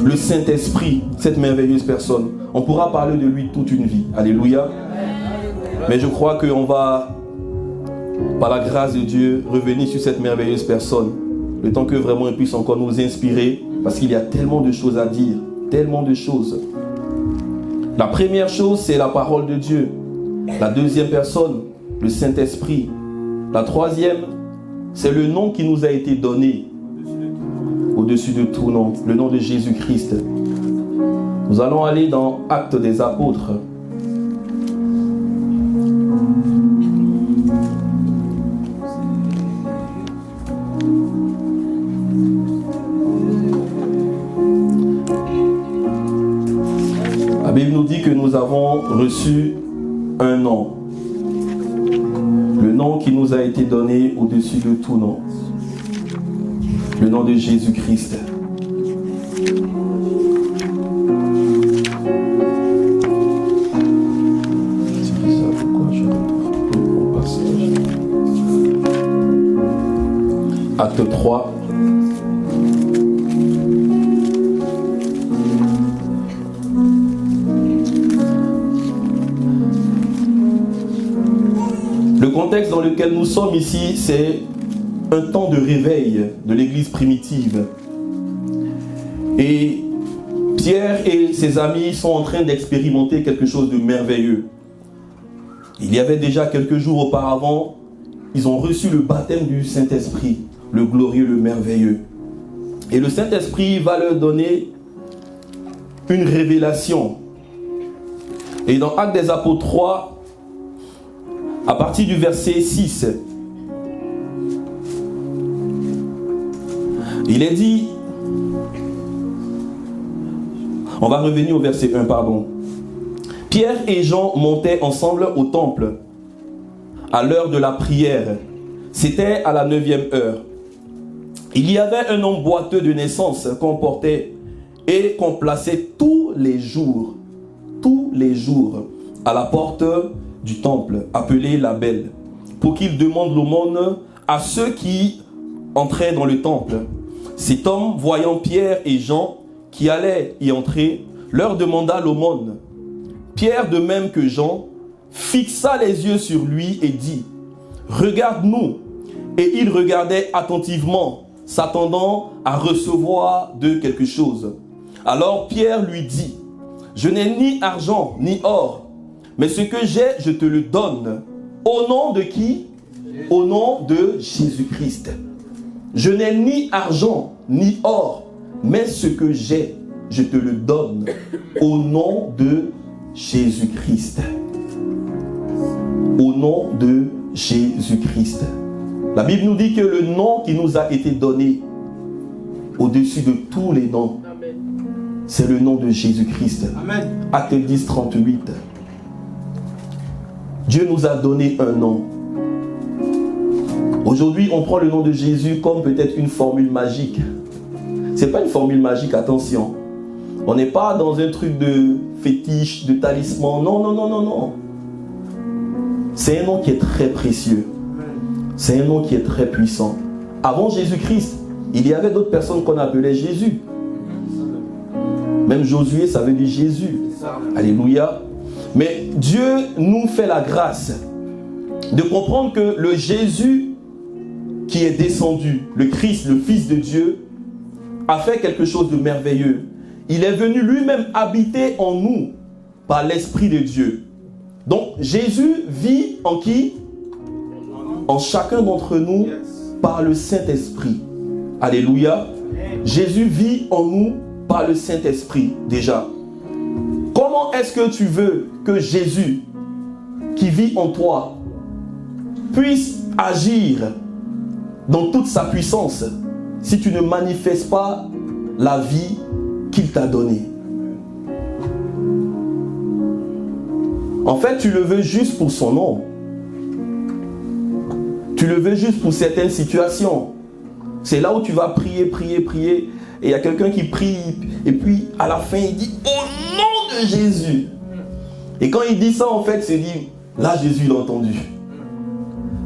Le Saint-Esprit, cette merveilleuse personne, on pourra parler de lui toute une vie. Alléluia. Mais je crois qu'on va, par la grâce de Dieu, revenir sur cette merveilleuse personne. Le temps que vraiment il puisse encore nous inspirer, parce qu'il y a tellement de choses à dire. Tellement de choses. La première chose, c'est la parole de Dieu. La deuxième personne, le Saint-Esprit. La troisième, c'est le nom qui nous a été donné. Au-dessus de tout nom, le nom de Jésus-Christ. Nous allons aller dans Actes des Apôtres. La Bible nous dit que nous avons reçu un nom. Le nom qui nous a été donné au-dessus de tout nom. Le nom de Jésus-Christ. C'est bizarre, pourquoi je retrouve mon passage? Acte 3. Le contexte dans lequel nous sommes ici, c'est un temps de réveil de l'église primitive. Et Pierre et ses amis sont en train d'expérimenter quelque chose de merveilleux. Il y avait déjà quelques jours auparavant, ils ont reçu le baptême du Saint-Esprit, le glorieux, le merveilleux. Et le Saint-Esprit va leur donner une révélation. Et dans Actes des Apôtres 3, à partir du verset 6, il est dit, on va revenir au verset 1, pardon. Pierre et Jean montaient ensemble au temple à l'heure de la prière. C'était à la 9e heure. Il y avait un homme boiteux de naissance qu'on portait et qu'on plaçait tous les jours, à la porte du temple, appelé la Belle, pour qu'il demande l'aumône à ceux qui entraient dans le temple. Cet homme, voyant Pierre et Jean qui allaient y entrer, leur demanda l'aumône. Pierre, de même que Jean, fixa les yeux sur lui et dit, « Regarde-nous !» Et il regardait attentivement, s'attendant à recevoir d'eux quelque chose. Alors Pierre lui dit, « Je n'ai ni argent ni or, mais ce que j'ai, je te le donne. Au nom de qui? Au nom de Jésus-Christ. Je n'ai ni argent ni or, mais ce que j'ai, je te le donne. Au nom de Jésus-Christ. » Au nom de Jésus-Christ. La Bible nous dit que le nom qui nous a été donné au-dessus de tous les noms, c'est le nom de Jésus-Christ. Acte 10, 38. Dieu nous a donné un nom. Aujourd'hui, on prend le nom de Jésus comme peut-être une formule magique. Ce n'est pas une formule magique, attention. On n'est pas dans un truc de fétiche, de talisman. Non, non, non, non, non. C'est un nom qui est très précieux. C'est un nom qui est très puissant. Avant Jésus-Christ, il y avait d'autres personnes qu'on appelait Jésus. Même Josué, ça veut dire Jésus. Alléluia. Mais Dieu nous fait la grâce de comprendre que le Jésus qui est descendu, le Christ, le Fils de Dieu, a fait quelque chose de merveilleux. Il est venu lui-même habiter en nous par l'Esprit de Dieu. Donc Jésus vit en qui? En chacun d'entre nous par le Saint-Esprit. Alléluia. Jésus vit en nous par le Saint-Esprit déjà. Comment est-ce que tu veux que Jésus, qui vit en toi, puisse agir dans toute sa puissance si tu ne manifestes pas la vie qu'il t'a donnée? En fait, tu le veux juste pour son nom. Tu le veux juste pour certaines situations. C'est là où tu vas prier, prier, prier. Et il y a quelqu'un qui prie. Et puis, à la fin, il dit, au nom de Jésus. Et quand il dit ça, en fait, c'est dit, là, Jésus l'a entendu.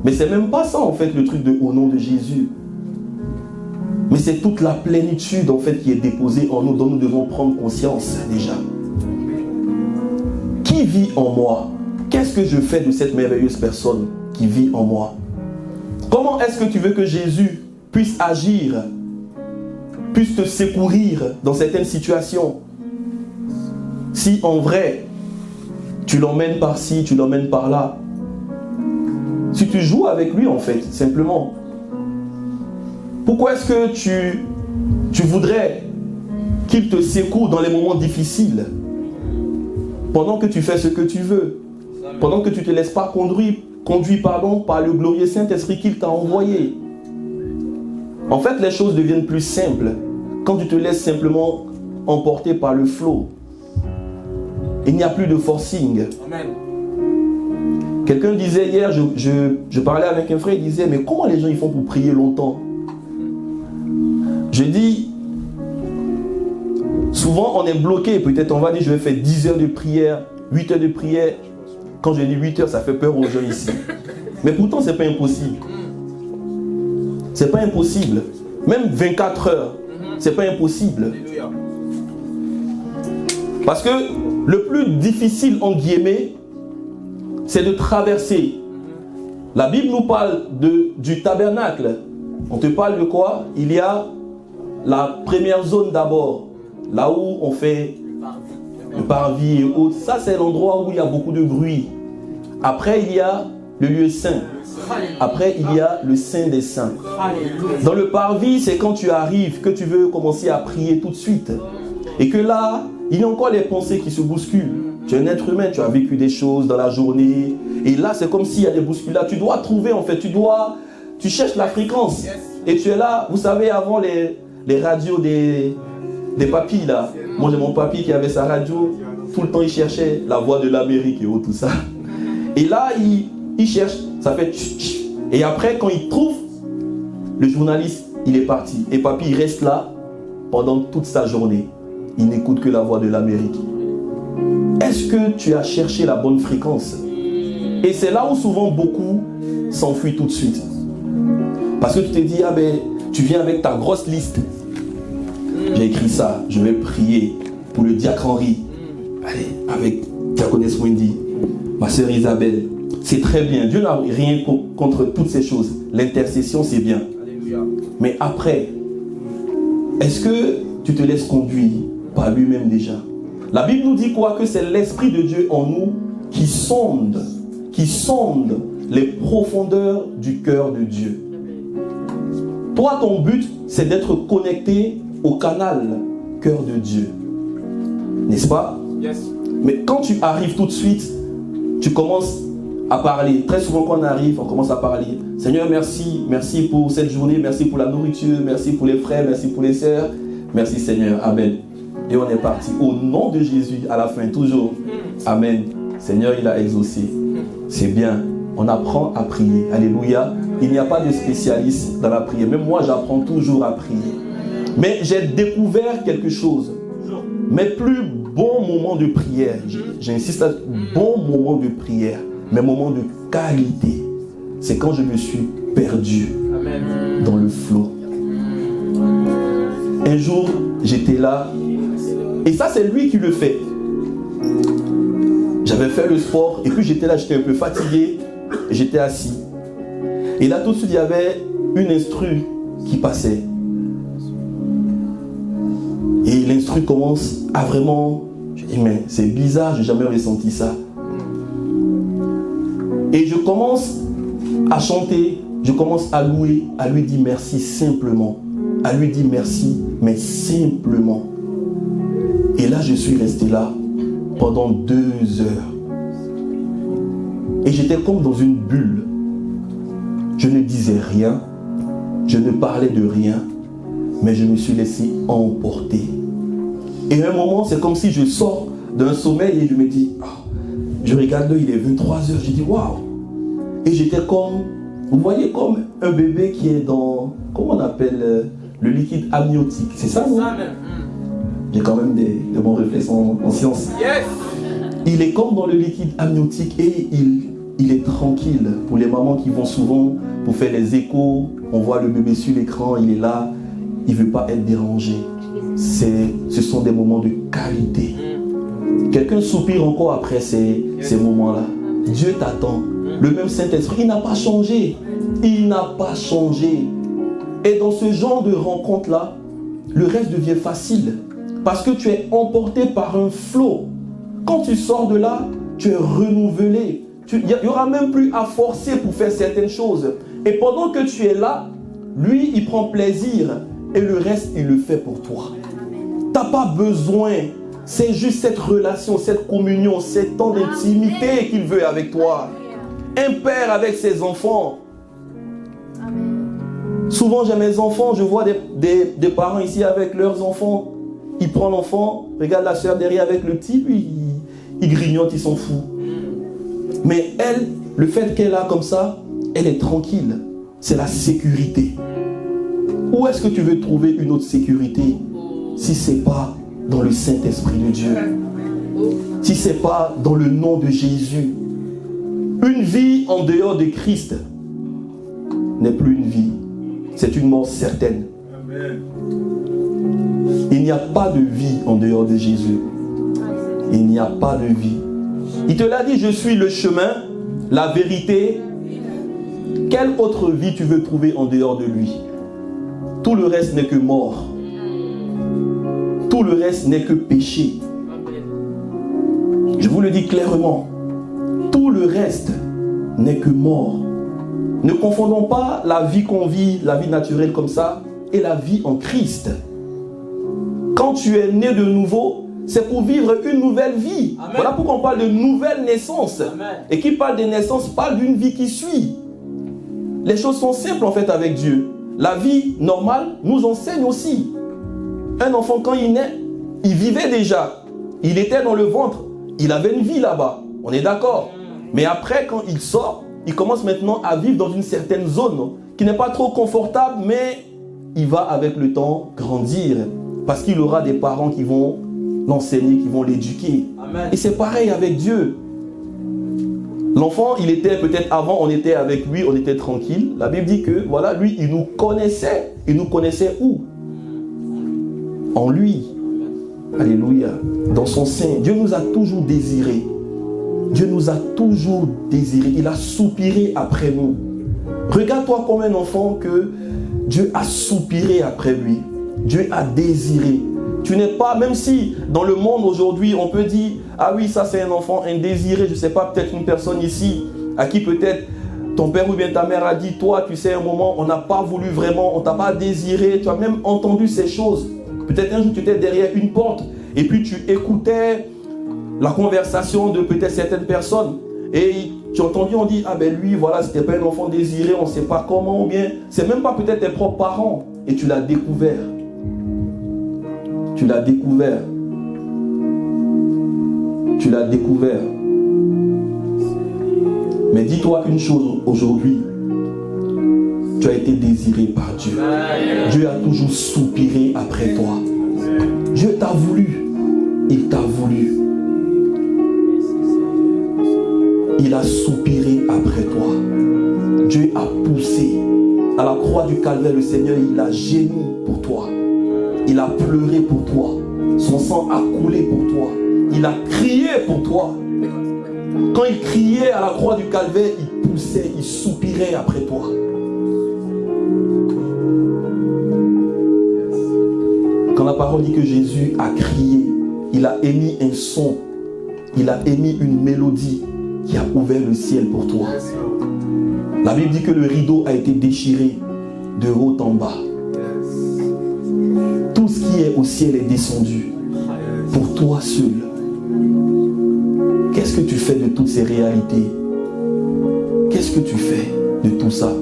Mais c'est même pas ça, en fait, le truc de au nom de Jésus. Mais c'est toute la plénitude, en fait, qui est déposée en nous, dont nous devons prendre conscience, déjà. Qui vit en moi? Qu'est-ce que je fais de cette merveilleuse personne qui vit en moi? Comment est-ce que tu veux que Jésus puisse agir, puisse te secourir dans certaines situations? Si en vrai, tu l'emmènes par-ci, tu l'emmènes par-là. Si tu joues avec lui, en fait, simplement. Pourquoi est-ce que tu voudrais qu'il te secoue dans les moments difficiles? Pendant que tu fais ce que tu veux. Pendant que tu ne te laisses pas conduire par le glorieux Saint-Esprit qu'il t'a envoyé. En fait, les choses deviennent plus simples quand tu te laisses simplement emporter par le flot. Il n'y a plus de forcing. Amen. Quelqu'un disait hier, je parlais avec un frère, il disait, mais comment les gens ils font pour prier longtemps? Je dis, souvent on est bloqué, peut-être on va dire, je vais faire 10 heures de prière, 8 heures de prière. Quand je dis 8 heures, ça fait peur aux gens ici. Mais pourtant, ce n'est pas impossible. Ce n'est pas impossible. Même 24 heures, ce n'est pas impossible. Parce que le plus difficile, en guillemets, c'est de traverser. La Bible nous parle du tabernacle. On te parle de quoi? Il y a la première zone d'abord, là où on fait le parvis et autres. Ça, c'est l'endroit où il y a beaucoup de bruit. Après, il y a le lieu saint. Après, il y a le Saint des Saints. Dans le parvis, c'est quand tu arrives, que tu veux commencer à prier tout de suite. Et que là, il y a encore les pensées qui se bousculent. Tu es un être humain, tu as vécu des choses dans la journée. Et là, c'est comme s'il y a des bousculades. Tu dois trouver, en fait, tu cherches la fréquence. Et tu es là, vous savez, avant les radios des papis, là. Moi, j'ai mon papy qui avait sa radio. Tout le temps, il cherchait la voix de l'Amérique et tout ça. Et là, il cherche, ça fait tch, tch. Et après, quand il trouve, le journaliste, il est parti. Et papy, il reste là pendant toute sa journée. Il n'écoute que la voix de l'Amérique. Est-ce que tu as cherché la bonne fréquence? Et c'est là où souvent beaucoup s'enfuient tout de suite. Parce que tu te dis, ah ben, tu viens avec ta grosse liste. J'ai écrit ça, je vais prier pour le diacre Henri. Allez, avec diaconesse Wendy, ma sœur Isabelle. C'est très bien, Dieu n'a rien contre toutes ces choses. L'intercession, c'est bien. Alléluia. Mais après, est-ce que tu te laisses conduire par lui-même déjà? La Bible nous dit quoi? Que c'est l'Esprit de Dieu en nous qui sonde les profondeurs du cœur de Dieu. Toi, ton but, c'est d'être connecté au canal cœur de Dieu. N'est-ce pas? Yes. Mais quand tu arrives tout de suite, tu commences à parler. Très souvent quand on arrive, on commence à parler. Seigneur, merci. Merci pour cette journée. Merci pour la nourriture. Merci pour les frères. Merci pour les sœurs. Merci Seigneur. Amen. Et on est parti. Au nom de Jésus, à la fin, toujours. Amen. Seigneur, il a exaucé. C'est bien. On apprend à prier. Alléluia. Il n'y a pas de spécialiste dans la prière. Même moi, j'apprends toujours à prier. Mais j'ai découvert quelque chose. Mes plus bons moments de prière, j'insiste à bons moments de prière, mes moments de qualité, c'est quand je me suis perdu dans le flot. Un jour, j'étais là, et ça c'est lui qui le fait. J'avais fait le sport, et puis j'étais là, j'étais un peu fatigué, et j'étais assis. Et là tout de suite, il y avait une instru qui passait. Et l'instru commence à vraiment... Je dis, mais c'est bizarre, je n'ai jamais ressenti ça. Et je commence à chanter, je commence à louer, à lui dire merci simplement. À lui dire merci, mais simplement. Et là, je suis resté là pendant 2 heures. Et j'étais comme dans une bulle. Je ne disais rien, je ne parlais de rien, mais je me suis laissé emporter. Et à un moment, c'est comme si je sors d'un sommeil et je me dis, je regarde, il est 23h, je dis, waouh. Et j'étais comme, vous voyez, comme un bébé qui est dans, comment on appelle, le liquide amniotique. C'est ça, non? J'ai quand même de bons réflexes en sciences. Yes. Il est comme dans le liquide amniotique et il est tranquille. Pour les mamans qui vont souvent pour faire les échos, on voit le bébé sur l'écran, il est là, il ne veut pas être dérangé. Ce sont des moments de qualité. Quelqu'un soupire encore après ces moments-là. Dieu t'attend. Le même Saint-Esprit, il n'a pas changé. Il n'a pas changé. Et dans ce genre de rencontre-là, le reste devient facile. Parce que tu es emporté par un flot. Quand tu sors de là, tu es renouvelé. Il n'y aura même plus à forcer pour faire certaines choses. Et pendant que tu es là, lui, il prend plaisir. Et le reste, il le fait pour toi. Tu n'as pas besoin. C'est juste cette relation, cette communion, cet temps d'intimité qu'il veut avec toi. Un père avec ses enfants. Souvent, j'ai mes enfants, je vois des parents ici avec leurs enfants. Il prend l'enfant, regarde la soeur derrière avec le petit, lui, il grignote, il s'en fout. Mais elle, le fait qu'elle a comme ça, elle est tranquille. C'est la sécurité. Où est-ce que tu veux trouver une autre sécurité si ce n'est pas dans le Saint-Esprit de Dieu? Si ce n'est pas dans le nom de Jésus? Une vie en dehors de Christ n'est plus une vie. C'est une mort certaine. Amen. Il n'y a pas de vie en dehors de Jésus. Il n'y a pas de vie. Il te l'a dit, je suis le chemin, la vérité. Quelle autre vie tu veux trouver en dehors de lui? Tout le reste n'est que mort. Tout le reste n'est que péché. Je vous le dis clairement. Tout le reste n'est que mort. Ne confondons pas la vie qu'on vit, la vie naturelle comme ça, et la vie en Christ. Quand tu es né de nouveau, c'est pour vivre une nouvelle vie. Amen. Voilà pourquoi on parle de nouvelle naissance. Amen. Et qui parle de naissance parle d'une vie qui suit. Les choses sont simples en fait avec Dieu. La vie normale nous enseigne aussi. Un enfant quand il naît, il vivait déjà. Il était dans le ventre. Il avait une vie là-bas. On est d'accord. Mais après quand il sort, il commence maintenant à vivre dans une certaine zone qui n'est pas trop confortable, mais il va avec le temps grandir. Parce qu'il aura des parents qui vont l'enseigner, qui vont l'éduquer. Amen. Et c'est pareil avec Dieu. L'enfant, il était peut-être avant, on était avec lui, on était tranquille. La Bible dit que, voilà, lui, il nous connaissait. Il nous connaissait où? En lui. Alléluia. Dans son sein. Dieu nous a toujours désirés. Dieu nous a toujours désirés. Il a soupiré après nous. Regarde-toi comme un enfant que Dieu a soupiré après lui. Dieu a désiré. Tu n'es pas, même si dans le monde aujourd'hui, on peut dire, ah oui, ça c'est un enfant indésiré, je ne sais pas, peut-être une personne ici, à qui peut-être ton père ou bien ta mère a dit, toi, tu sais, un moment, on n'a pas voulu vraiment, on ne t'a pas désiré, tu as même entendu ces choses. Peut-être un jour, tu étais derrière une porte, et puis tu écoutais la conversation de peut-être certaines personnes, et tu as entendu, on dit, ah ben lui, voilà, c'était pas un enfant désiré, on ne sait pas comment, ou bien, c'est même pas peut-être tes propres parents, et tu l'as découvert. Tu l'as découvert. Tu l'as découvert. Mais dis-toi une chose aujourd'hui. Tu as été désiré par Dieu. Dieu a toujours soupiré après toi. Dieu t'a voulu. Il t'a voulu. Il a soupiré après toi. Dieu a poussé. À la croix du calvaire, le Seigneur, il a gémi pour toi. Il a pleuré pour toi. Son sang a coulé pour toi. Il a crié pour toi. Quand il criait à la croix du calvaire, il poussait, il soupirait après toi. Quand la parole dit que Jésus a crié, il a émis un son, il a émis une mélodie qui a ouvert le ciel pour toi. La Bible dit que le rideau a été déchiré de haut en bas. Tout ce qui est au ciel est descendu pour toi seul. Qu'est-ce que tu fais de toutes ces réalités? Qu'est-ce que tu fais de tout ça?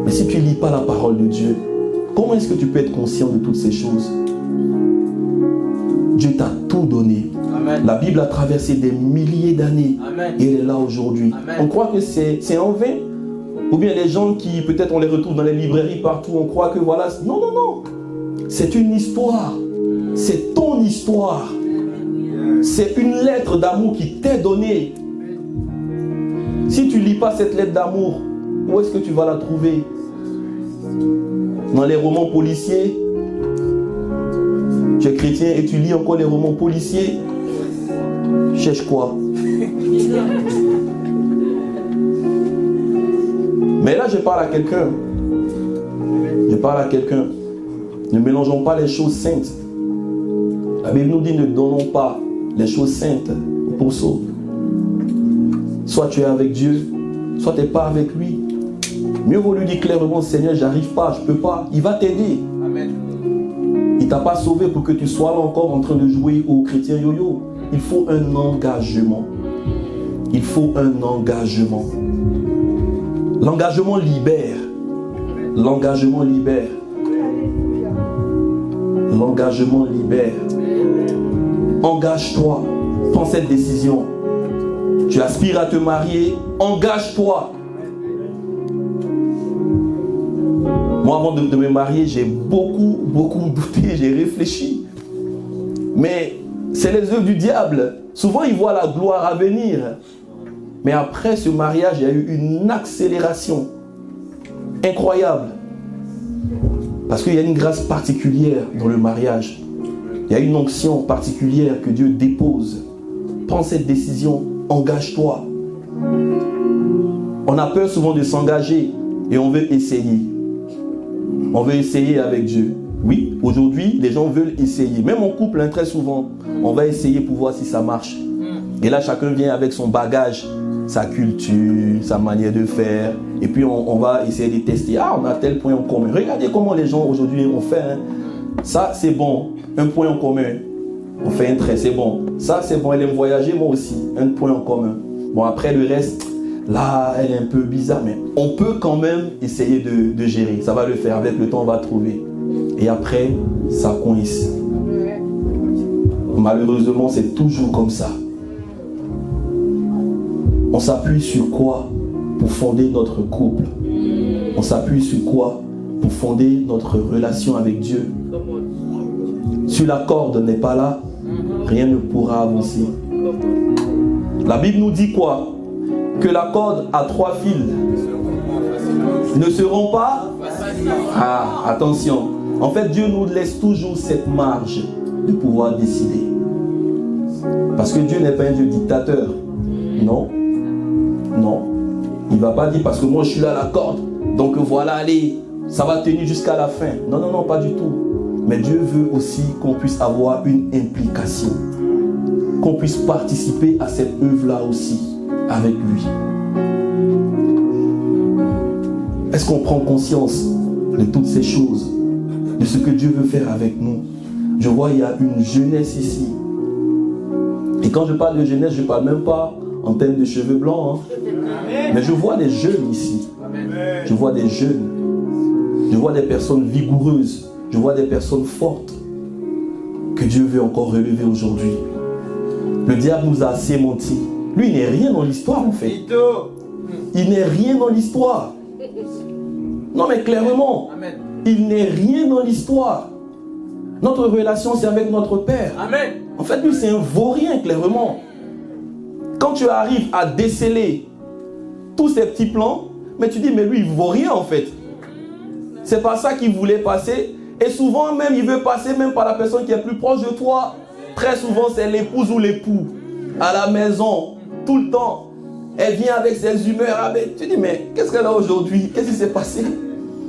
Mais si tu ne lis pas la parole de Dieu, comment est-ce que tu peux être conscient de toutes ces choses? Dieu t'a tout donné. Amen. La Bible a traversé des milliers d'années. Amen. Et elle est là aujourd'hui. Amen. On croit que c'est en vain. Ou bien les gens qui, peut-être on les retrouve dans les librairies partout, on croit que voilà... Non, non, non. C'est une histoire. C'est ton histoire. C'est une lettre d'amour qui t'est donnée. Si tu ne lis pas cette lettre d'amour, où est-ce que tu vas la trouver? Dans les romans policiers? Tu es chrétien et tu lis encore les romans policiers? Cherche quoi? Mais là, je parle à quelqu'un. Je parle à quelqu'un. Ne mélangeons pas les choses saintes. La Bible nous dit ne donnons pas les choses saintes aux pourceaux. Soit tu es avec Dieu, soit tu n'es pas avec lui. Mieux vaut lui dire clairement, Seigneur, j'arrive pas, je peux pas. Il va t'aider. Amen. Il t'a pas sauvé pour que tu sois là encore en train de jouer au chrétien yo-yo. Il faut un engagement. Il faut un engagement. L'engagement libère. L'engagement libère. L'engagement libère. Engage-toi. Prends cette décision. Tu aspires à te marier. Engage-toi. Moi, avant de me marier, j'ai beaucoup douté. J'ai réfléchi. Mais c'est les œuvres du diable. Souvent, il voit la gloire à venir. Mais après ce mariage, il y a eu une accélération incroyable. Parce qu'il y a une grâce particulière dans le mariage. Il y a une onction particulière que Dieu dépose. Prends cette décision, engage-toi. On a peur souvent de s'engager et on veut essayer. On veut essayer avec Dieu. Oui, aujourd'hui, les gens veulent essayer. Même en couple, très souvent, on va essayer pour voir si ça marche. Et là, chacun vient avec son bagage, sa culture, sa manière de faire. Et puis on va essayer de tester. Ah, on a tel point en commun. Regardez comment les gens aujourd'hui ont fait. Hein. Ça, c'est bon. Un point en commun. On fait un trait, c'est bon. Ça, c'est bon. Elle aime voyager, moi aussi. Un point en commun. Bon, après le reste, là, elle est un peu bizarre. Mais on peut quand même essayer de gérer. Ça va le faire. Avec le temps, on va trouver. Et après, ça coince. Malheureusement, c'est toujours comme ça. On s'appuie sur quoi pour fonder notre couple? On s'appuie sur quoi pour fonder notre relation avec Dieu? Si la corde n'est pas là, rien ne pourra avancer. La Bible nous dit quoi? Que la corde à 3 fils ne seront pas... Ah, attention. En fait, Dieu nous laisse toujours cette marge de pouvoir décider. Parce que Dieu n'est pas un Dieu dictateur. Non. Non. Il ne va pas dire parce que moi je suis là à la corde. Donc voilà, allez, ça va tenir jusqu'à la fin. Non, non, non, pas du tout. Mais Dieu veut aussi qu'on puisse avoir une implication. Qu'on puisse participer à cette œuvre-là aussi, avec lui. Est-ce qu'on prend conscience de toutes ces choses, de ce que Dieu veut faire avec nous? Je vois, il y a une jeunesse ici. Et quand je parle de jeunesse, je ne parle même pas en termes de cheveux blancs. Hein. Mais je vois des jeunes ici. Je vois des jeunes. Je vois des personnes vigoureuses. Je vois des personnes fortes que Dieu veut encore relever aujourd'hui. Le diable nous a assez menti. Lui, il n'est rien dans l'histoire en fait. Il n'est rien dans l'histoire. Non mais clairement, il n'est rien dans l'histoire. Notre relation, c'est avec notre Père. Amen. En fait, lui, c'est un vaurien, clairement. Quand tu arrives à déceler tous ces petits plans, mais tu dis, mais lui, il vaut rien, en fait. C'est pas ça qu'il voulait passer. Et souvent, même, il veut passer même par la personne qui est plus proche de toi. Très souvent, c'est l'épouse ou l'époux. À la maison, tout le temps. Elle vient avec ses humeurs. Tu dis, mais qu'est-ce qu'elle a aujourd'hui? Qu'est-ce qui s'est passé?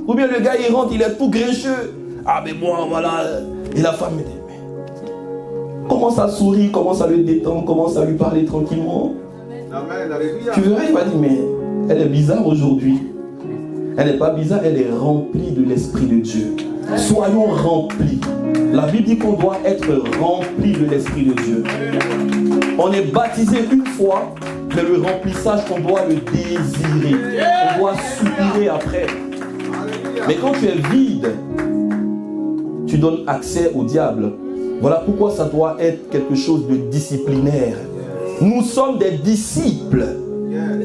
Ou bien le gars, il rentre, il est tout grincheux. Ah, mais moi, voilà. Et la femme, elle dit, mais commence à sourire, commence à le détendre, commence à lui parler tranquillement. Amen, alléluia. Tu verras, il va dire, mais elle est bizarre aujourd'hui. Elle n'est pas bizarre, elle est remplie de l'Esprit de Dieu. Soyons remplis. La Bible dit qu'on doit être remplis de l'Esprit de Dieu. On est baptisé une fois, mais le remplissage, on doit le désirer. On doit soupirer après. Mais quand tu es vide, tu donnes accès au diable. Voilà pourquoi ça doit être quelque chose de disciplinaire. Nous sommes des disciples.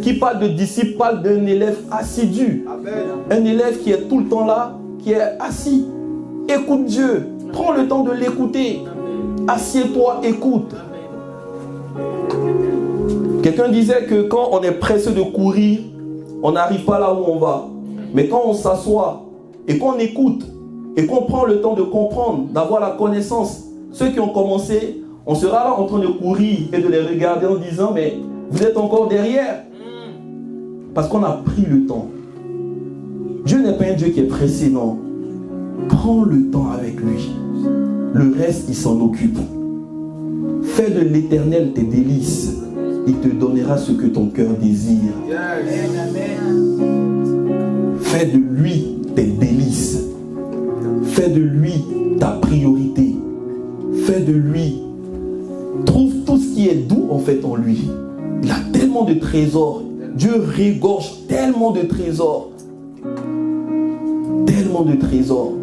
Qui parle de disciple parle d'un élève assidu. Un élève qui est tout le temps là, qui est assis. Écoute Dieu. Prends le temps de l'écouter. Assieds-toi, écoute. Quelqu'un disait que quand on est pressé de courir, on n'arrive pas là où on va. Mais quand on s'assoit et qu'on écoute et qu'on prend le temps de comprendre, d'avoir la connaissance, ceux qui ont commencé, on sera là en train de courir et de les regarder en disant, mais vous êtes encore derrière. Parce qu'on a pris le temps. Dieu n'est pas un Dieu qui est pressé, non. Prends le temps avec lui. Le reste, il s'en occupe. Fais de l'Éternel tes délices. Il te donnera ce que ton cœur désire. Fais de lui tes délices. Fais de lui ta priorité. Fais de lui. Trouve tout ce qui est doux en fait en lui. Il a tellement de trésors. Dieu régorge tellement de trésors. Tellement de trésors.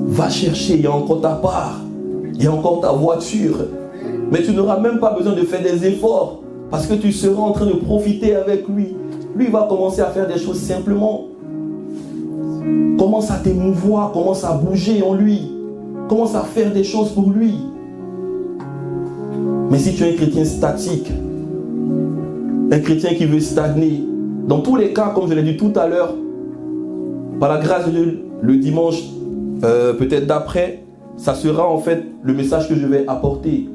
Va chercher, il y a encore ta part. Il y a encore ta voiture. Mais tu n'auras même pas besoin de faire des efforts. Parce que tu seras en train de profiter avec lui. Lui va commencer à faire des choses simplement. Commence à t'émouvoir, commence à bouger en lui. Commence à faire des choses pour lui. Mais si tu es un chrétien statique, un chrétien qui veut stagner, dans tous les cas, comme je l'ai dit tout à l'heure, par la grâce de Dieu, le dimanche, peut-être d'après, ça sera en fait le message que je vais apporter.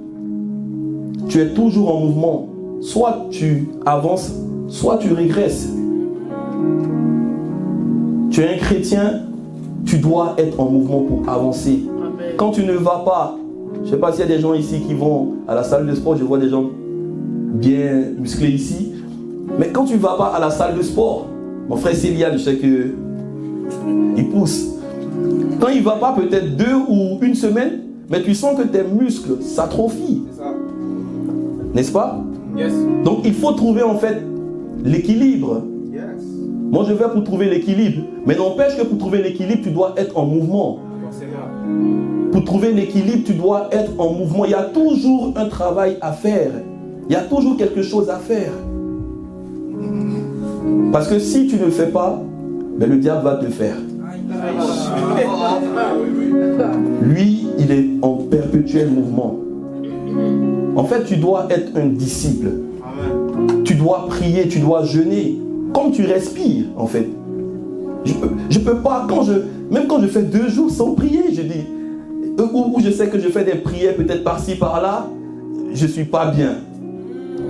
Tu es toujours en mouvement. Soit tu avances, soit tu régresses. Tu es un chrétien, tu dois être en mouvement pour avancer. Amen. Quand tu ne vas pas, je ne sais pas s'il y a des gens ici qui vont à la salle de sport, je vois des gens bien musclés ici. Mais quand tu ne vas pas à la salle de sport, mon frère Céliane, je sais que il pousse. Quand il ne va pas peut-être 2 ou 1 semaine, mais tu sens que tes muscles s'atrophient. C'est ça. N'est-ce pas? Yes. Donc il faut trouver en fait l'équilibre. Yes. Moi je vais pour trouver l'équilibre. Mais n'empêche que pour trouver l'équilibre, tu dois être en mouvement. Forcément. Pour trouver l'équilibre, tu dois être en mouvement. Il y a toujours un travail à faire. Il y a toujours quelque chose à faire. Parce que si tu ne fais pas, ben le diable va te faire. Lui, il est en perpétuel mouvement. En fait, tu dois être un disciple. Tu dois prier, tu dois jeûner. Comme tu respires, en fait. Je peux pas, même quand je fais 2 jours sans prier, je dis, ou je sais que je fais des prières peut-être par-ci, par-là, je suis pas bien.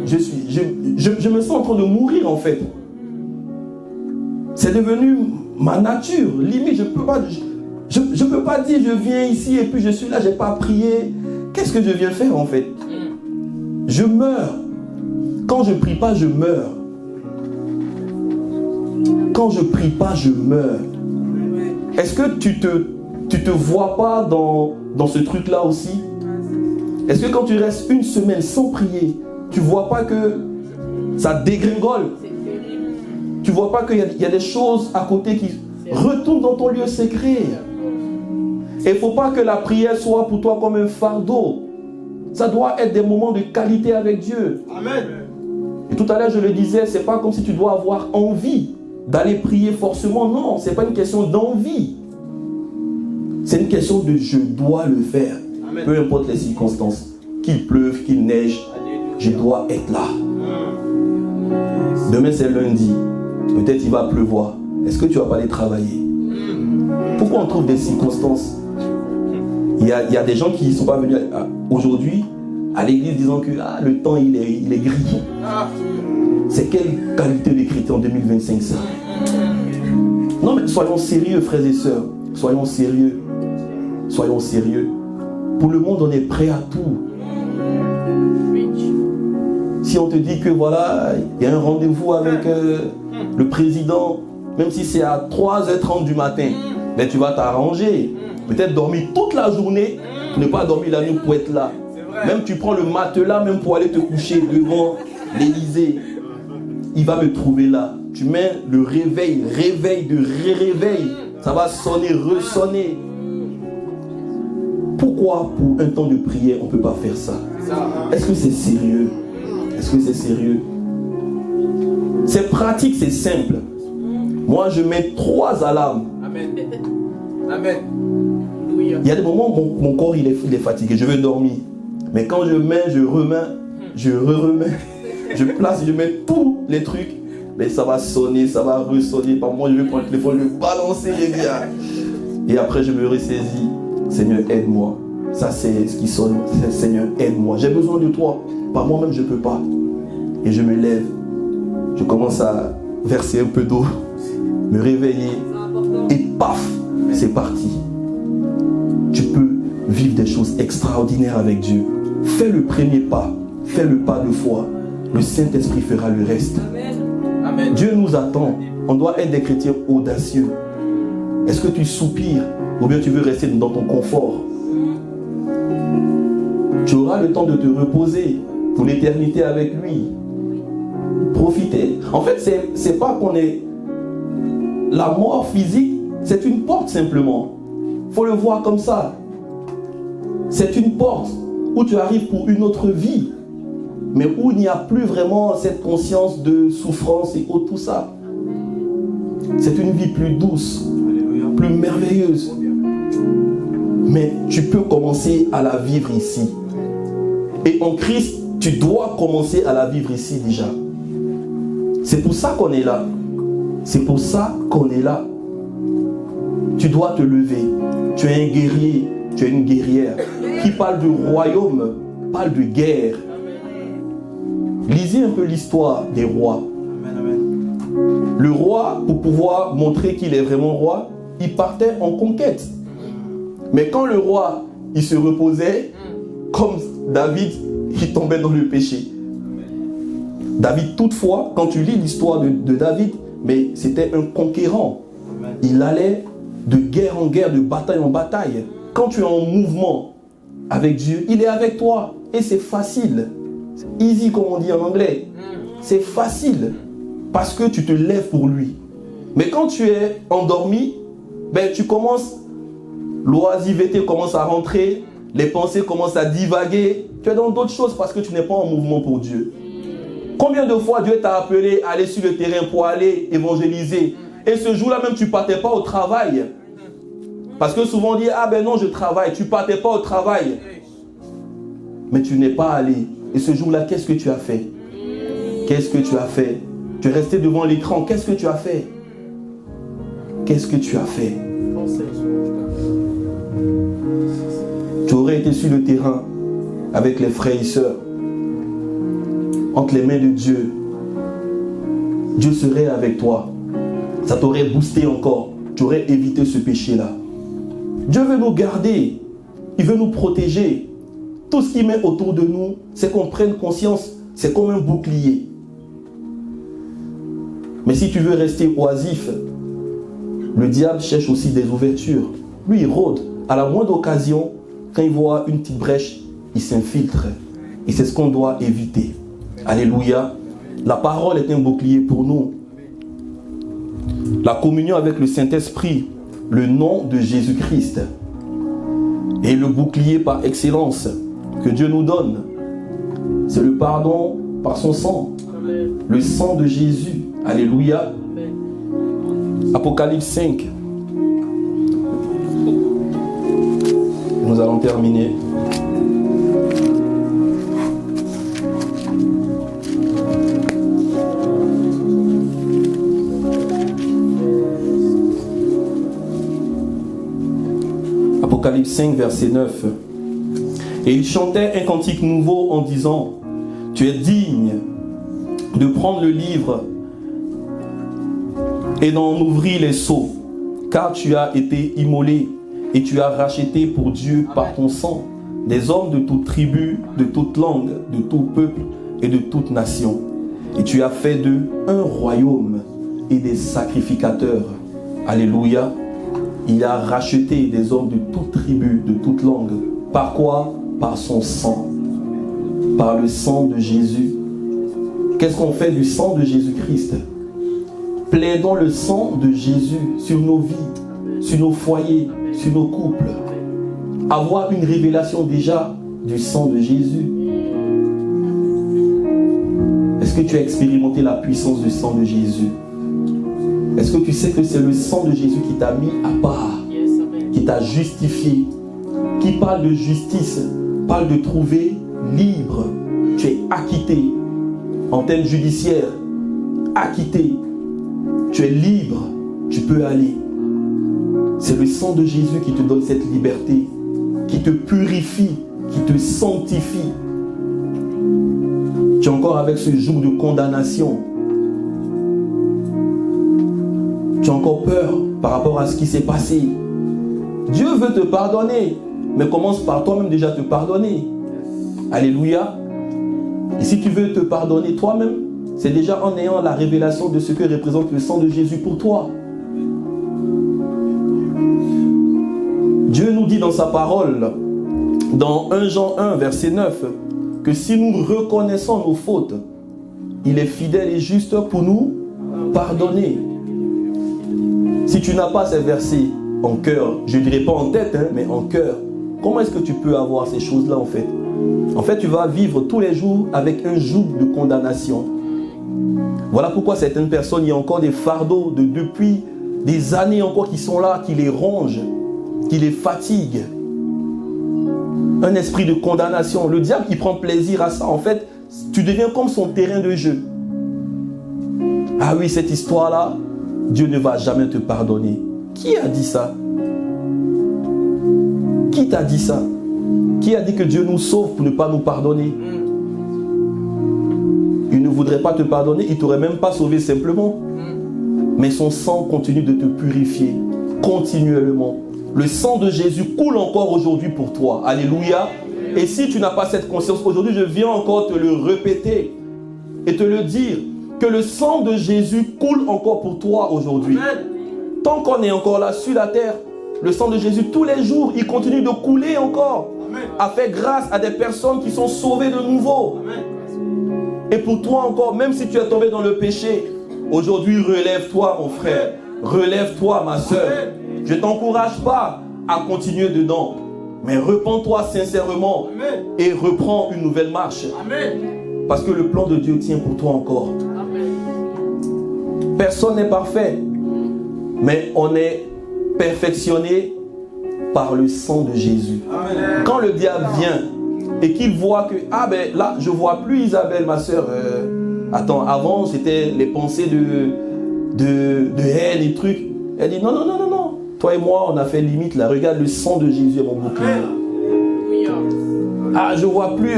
Je me sens en train de mourir, en fait. C'est devenu ma nature. Limite, je peux pas dire je viens ici et puis je suis là, j'ai pas prié. Qu'est-ce que je viens faire en fait? Je meurs. Quand je prie pas, je meurs. Quand je prie pas, je meurs. Est-ce que tu te vois pas dans ce truc-là aussi? Est-ce que quand tu restes 1 semaine sans prier, tu vois pas que ça dégringole? Tu vois pas qu'il y a des choses à côté qui retournent dans ton lieu secret? Et il ne faut pas que la prière soit pour toi comme un fardeau. Ça doit être des moments de qualité avec Dieu. Amen. Et tout à l'heure, je le disais, c'est pas comme si tu dois avoir envie d'aller prier forcément. Non, c'est pas une question d'envie. C'est une question de je dois le faire. Amen. Peu importe les circonstances. Qu'il pleuve, qu'il neige, je dois être là. Demain, c'est lundi. Peut-être il va pleuvoir. Est-ce que tu vas pas aller travailler? Pourquoi on trouve des circonstances? Il y a des gens qui ne sont pas venus aujourd'hui à l'église disant que le temps il est gris. C'est quelle qualité de chrétien en 2025 ça? Non mais soyons sérieux frères et sœurs. Soyons sérieux. Soyons sérieux. Pour le monde on est prêt à tout. Si on te dit que voilà, il y a un rendez-vous avec le président, même si c'est à 3h30 du matin, ben tu vas t'arranger. Peut-être dormir toute la journée, pour ne pas dormir la nuit pour être là. Même tu prends le matelas même pour aller te coucher devant l'Élysée. Il va me trouver là. Tu mets le réveil de réveil. Ça va sonner, ressonner. Pourquoi pour un temps de prière on ne peut pas faire ça? Est-ce que c'est sérieux? Est-ce que c'est sérieux? C'est pratique, c'est simple. Moi, je mets 3 alarmes. Amen. Amen. Il y a des moments où mon corps il est fatigué, je veux dormir. Mais quand je mets, je remets, je remets, je place, je mets tous les trucs, mais ça va sonner, ça va ressonner. Par moi, je vais prendre le téléphone, le balancer, les gars. Et après, je me ressaisis. Seigneur, aide-moi. Ça, c'est ce qui sonne. Seigneur, aide-moi. J'ai besoin de toi. Par moi-même, je ne peux pas. Et je me lève. Je commence à verser un peu d'eau, me réveiller. Et paf, c'est parti. Tu peux vivre des choses extraordinaires avec Dieu. Fais le premier pas. Fais le pas de foi. Le Saint-Esprit fera le reste. Amen. Dieu nous attend. On doit être des chrétiens audacieux. Est-ce que tu soupires ou bien tu veux rester dans ton confort? Tu auras le temps de te reposer pour l'éternité avec lui. Profitez. En fait, c'est pas qu'on est... La mort physique, c'est une porte simplement. Il faut le voir comme ça. C'est une porte où tu arrives pour une autre vie, mais où il n'y a plus vraiment cette conscience de souffrance et tout ça. C'est une vie plus douce, plus merveilleuse. Mais tu peux commencer à la vivre ici. Et en Christ, tu dois commencer à la vivre ici déjà. C'est pour ça qu'on est là. C'est pour ça qu'on est là. Tu dois te lever. Tu es un guerrier, tu es une guerrière. Qui parle du royaume, parle de guerre. Lisez un peu l'histoire des rois. Le roi, pour pouvoir montrer qu'il est vraiment roi, il partait en conquête. Mais quand le roi, il se reposait, comme David, il tombait dans le péché. David, toutefois, quand tu lis l'histoire de David, mais c'était un conquérant. Il allait de guerre en guerre, de bataille en bataille. Quand tu es en mouvement avec Dieu, il est avec toi. Et c'est facile. Easy, comme on dit en anglais. C'est facile. Parce que tu te lèves pour lui. Mais quand tu es endormi, ben, tu commences, l'oisiveté commence à rentrer, les pensées commencent à divaguer. Tu es dans d'autres choses parce que tu n'es pas en mouvement pour Dieu. Combien de fois Dieu t'a appelé à aller sur le terrain pour aller évangéliser? Et ce jour-là même, tu ne partais pas au travail. Parce que souvent on dit, ah ben non, je travaille. Tu ne partais pas au travail. Mais tu n'es pas allé. Et ce jour-là, qu'est-ce que tu as fait? Qu'est-ce que tu as fait? Tu es resté devant l'écran. Qu'est-ce que tu as fait? Qu'est-ce que tu as fait? Tu aurais été sur le terrain avec les frères et sœurs, entre les mains de Dieu. Dieu serait avec toi. Ça t'aurait boosté encore. Tu aurais évité ce péché-là. Dieu veut nous garder. Il veut nous protéger. Tout ce qu'il met autour de nous, c'est qu'on prenne conscience. C'est comme un bouclier. Mais si tu veux rester oisif, le diable cherche aussi des ouvertures. Lui, il rôde. À la moindre occasion, quand il voit une petite brèche, il s'infiltre. Et c'est ce qu'on doit éviter. Alléluia. La parole est un bouclier pour nous. La communion avec le Saint-Esprit, le nom de Jésus-Christ, et le bouclier par excellence que Dieu nous donne, c'est le pardon par son sang. Le sang de Jésus. Alléluia. Apocalypse 5. Nous allons terminer. Apocalypse 5, verset 9. Et il chantait un cantique nouveau en disant, tu es digne de prendre le livre et d'en ouvrir les sceaux, car tu as été immolé et tu as racheté pour Dieu par ton sang des hommes de toute tribu, de toute langue, de tout peuple et de toute nation. Et tu as fait d'eux un royaume et des sacrificateurs. Alléluia. Il a racheté des hommes de toute tribu, de toute langue. Par quoi? Par son sang. Par le sang de Jésus. Qu'est-ce qu'on fait du sang de Jésus-Christ? Plaidons le sang de Jésus sur nos vies, sur nos foyers, sur nos couples. Avoir une révélation déjà du sang de Jésus. Est-ce que tu as expérimenté la puissance du sang de Jésus? Est-ce que tu sais que c'est le sang de Jésus qui t'a mis à part, qui t'a justifié, qui parle de justice, parle de trouver libre. Tu es acquitté en termes judiciaires, acquitté. Tu es libre, tu peux aller. C'est le sang de Jésus qui te donne cette liberté, qui te purifie, qui te sanctifie. Tu es encore avec ce joug de condamnation. Tu as encore peur par rapport à ce qui s'est passé. Dieu veut te pardonner, mais commence par toi-même déjà te pardonner. Alléluia. Et si tu veux te pardonner toi-même, c'est déjà en ayant la révélation de ce que représente le sang de Jésus pour toi. Dieu nous dit dans sa parole, dans 1 Jean 1, verset 9, que si nous reconnaissons nos fautes, il est fidèle et juste pour nous pardonner. Si tu n'as pas ces versets en cœur, je ne dirais pas en tête, mais en cœur, comment est-ce que tu peux avoir ces choses-là en fait? En fait, tu vas vivre tous les jours avec un joug de condamnation. Voilà pourquoi certaines personnes, il y a encore des fardeaux depuis des années encore qui sont là, qui les rongent, qui les fatiguent. Un esprit de condamnation. Le diable, il prend plaisir à ça. En fait, tu deviens comme son terrain de jeu. Ah oui, cette histoire-là, Dieu ne va jamais te pardonner. Qui a dit ça? Qui t'a dit ça? Qui a dit que Dieu nous sauve pour ne pas nous pardonner? Il ne voudrait pas te pardonner, il ne t'aurait même pas sauvé simplement. Mais son sang continue de te purifier continuellement. Le sang de Jésus coule encore aujourd'hui pour toi. Alléluia. Et si tu n'as pas cette conscience, aujourd'hui je viens encore te le répéter. et te le dire que le sang de Jésus coule encore pour toi aujourd'hui. Tant qu'on est encore là sur la terre, le sang de Jésus, tous les jours, il continue de couler encore. A fait grâce à des personnes qui sont sauvées de nouveau. Et pour toi encore, même si tu es tombé dans le péché, aujourd'hui, relève-toi, mon frère. Relève-toi, ma soeur. Je ne t'encourage pas à continuer dedans. Mais repens-toi sincèrement et reprends une nouvelle marche. Parce que le plan de Dieu tient pour toi encore. Personne n'est parfait. Mais on est perfectionné par le sang de Jésus. Amen. Quand le diable vient et qu'il voit que, ah ben là, je ne vois plus Isabelle, ma soeur. Attends, avant, c'était les pensées de haine et trucs. Elle dit, non. Toi et moi, on a fait limite là. Regarde, le sang de Jésus est mon bouclier. Ah, je ne vois plus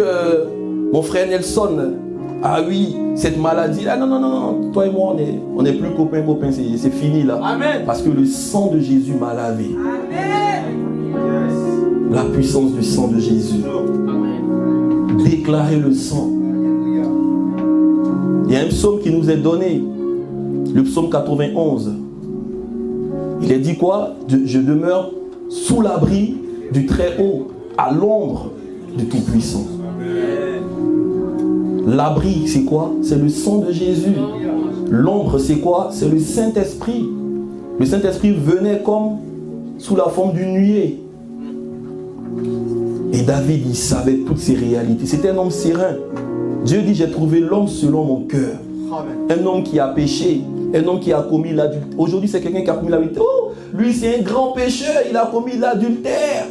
mon frère Nelson. Ah oui, cette maladie. Ah non. Toi et moi, on n'est plus copains. C'est fini là. Amen. Parce que le sang de Jésus m'a lavé. Amen. La puissance du sang de Jésus. Amen. Déclarer le sang. Il y a un psaume qui nous est donné. Le psaume 91. Il est dit quoi? Je demeure sous l'abri du Très-Haut, à l'ombre du Tout-Puissant. L'abri, c'est quoi? C'est le sang de Jésus. L'ombre, c'est quoi? C'est le Saint-Esprit. Le Saint-Esprit venait comme sous la forme d'une nuée. Et David, il savait toutes ces réalités. C'était un homme serein. Dieu dit, j'ai trouvé l'homme selon mon cœur. Un homme qui a péché. Un homme qui a commis l'adultère. Aujourd'hui, c'est quelqu'un qui a commis l'adultère. Oh, lui, c'est un grand pécheur. Il a commis l'adultère.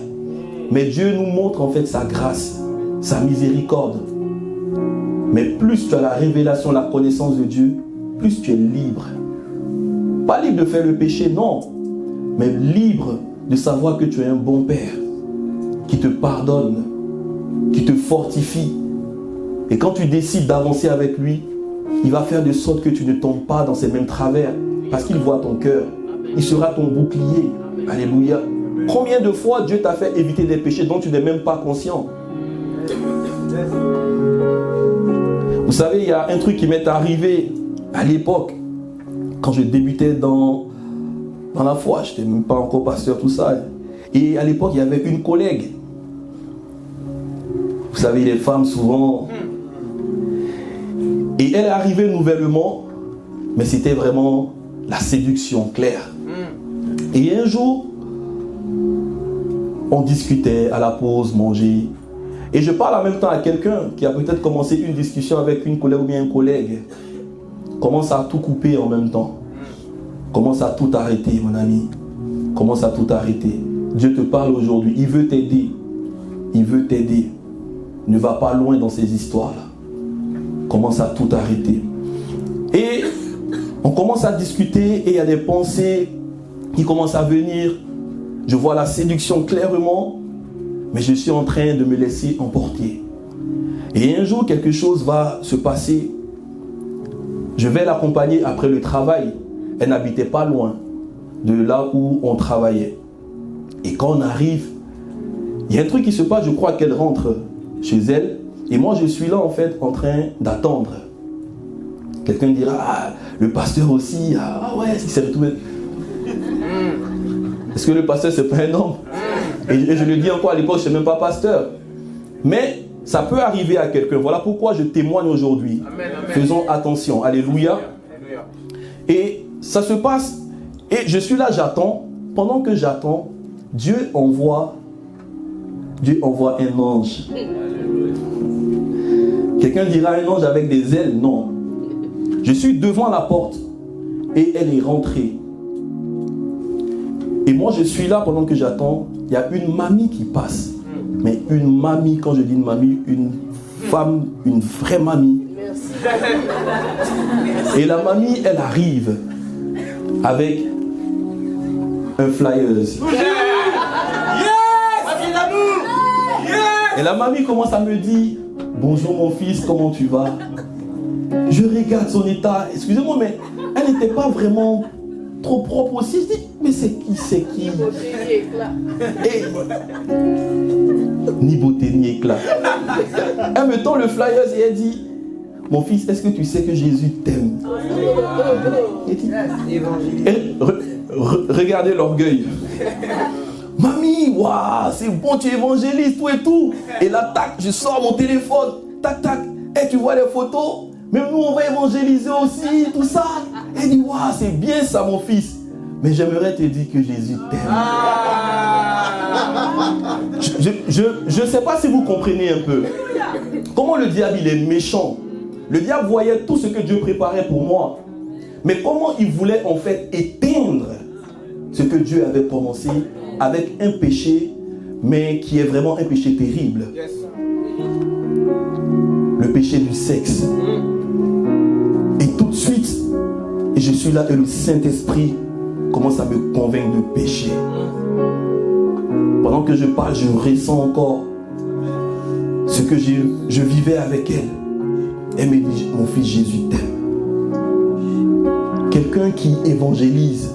Mais Dieu nous montre en fait sa grâce, sa miséricorde. Mais plus tu as la révélation, la connaissance de Dieu, plus tu es libre. Pas libre de faire le péché, non. Mais libre de savoir que tu es un bon Père qui te pardonne, qui te fortifie. Et quand tu décides d'avancer avec lui, il va faire de sorte que tu ne tombes pas dans ces mêmes travers. Parce qu'il voit ton cœur. Il sera ton bouclier. Alléluia. Combien de fois Dieu t'a fait éviter des péchés dont tu n'es même pas conscient? Vous savez, il y a un truc qui m'est arrivé à l'époque, quand je débutais dans la foi. Je n'étais même pas encore pasteur, tout ça. Et à l'époque, il y avait une collègue. Vous savez, les femmes, souvent... Et elle est arrivée nouvellement, mais c'était vraiment la séduction claire. Et un jour, on discutait à la pause, manger. Et je parle en même temps à quelqu'un qui a peut-être commencé une discussion avec une collègue ou bien un collègue. Commence à tout couper en même temps. Commence à tout arrêter, mon ami. Commence à tout arrêter. Dieu te parle aujourd'hui. Il veut t'aider. Il veut t'aider. Ne va pas loin dans ces histoires-là. Commence à tout arrêter. Et on commence à discuter et il y a des pensées qui commencent à venir. Je vois la séduction clairement, mais je suis en train de me laisser emporter. Et un jour, quelque chose va se passer. Je vais l'accompagner après le travail. Elle n'habitait pas loin de là où on travaillait. Et quand on arrive, il y a un truc qui se passe, je crois qu'elle rentre chez elle. Et moi, je suis là, en fait, en train d'attendre. Quelqu'un dira, ah, le pasteur aussi, ah ouais, est-ce qu'il s'est retrouvé? Est-ce que le pasteur, c'est pas un homme? Et je le dis encore, à l'époque, je ne suis même pas pasteur. Mais ça peut arriver à quelqu'un. Voilà pourquoi je témoigne aujourd'hui. Amen, amen. Faisons attention. Alléluia. Alléluia. Et ça se passe. Et je suis là, j'attends. Pendant que j'attends, Dieu envoie un ange. Quelqu'un dira un ange avec des ailes. Non. Je suis devant la porte et elle est rentrée. Et moi, je suis là pendant que j'attends. Il y a une mamie qui passe. Mais une mamie, quand je dis une mamie, une femme, une vraie mamie. Merci. Et la mamie, elle arrive avec un flyers. Yes! Et la mamie commence à me dire, bonjour mon fils, comment tu vas? Je regarde son état. Excusez-moi, mais elle n'était pas vraiment trop propre aussi. Je dis, mais c'est qui? Et ni beauté ni éclat. Elle me tend le flyers et elle dit, mon fils, est-ce que tu sais que Jésus t'aime? Regardez l'orgueil. Mamie, waouh, c'est bon, tu évangélises, tout et tout. Et là, tac, je sors mon téléphone, tac, tac. Et tu vois les photos? Même nous, on va évangéliser aussi, tout ça. Elle dit, waouh, c'est bien ça, mon fils. Mais j'aimerais te dire que Jésus t'aime. Je ne sais pas si vous comprenez un peu. Comment le diable, il est méchant. Le diable voyait tout ce que Dieu préparait pour moi. Mais comment il voulait en fait éteindre ce que Dieu avait commencé avec un péché, mais qui est vraiment un péché terrible. Le péché du sexe. Et tout de suite, je suis là et le Saint-Esprit commence à me convaincre de péché. Pendant que je parle, je ressens encore ce que je vivais avec elle. Elle me dit, mon fils, Jésus t'aime. Quelqu'un qui évangélise,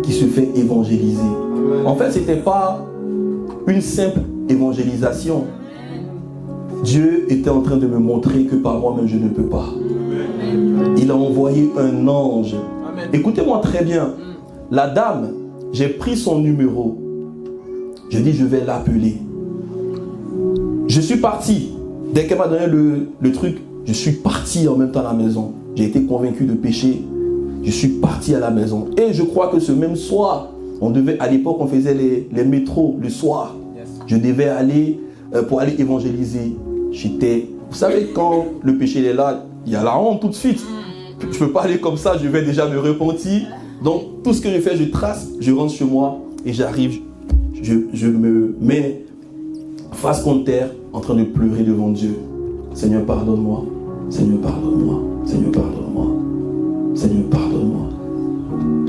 qui se fait évangéliser. En fait, ce n'était pas une simple évangélisation. Dieu était en train de me montrer que par moi-même, je ne peux pas. Il a envoyé un ange. Écoutez-moi très bien. La dame, j'ai pris son numéro. Je dis, je vais l'appeler. Je suis parti. Dès qu'elle m'a donné le truc, je suis parti en même temps à la maison. J'ai été convaincu de péché. Je suis parti à la maison. Et je crois que ce même soir, à l'époque, on faisait les métros le soir. Je devais aller pour aller évangéliser. Vous savez, quand le péché est là, il y a la honte tout de suite. Je ne peux pas aller comme ça, je vais déjà me repentir. Donc, tout ce que je fais, je trace, je rentre chez moi et j'arrive. Je me mets face contre terre en train de pleurer devant Dieu. Seigneur, pardonne-moi. Seigneur, pardonne-moi. Seigneur, pardonne-moi. Seigneur, pardonne-moi.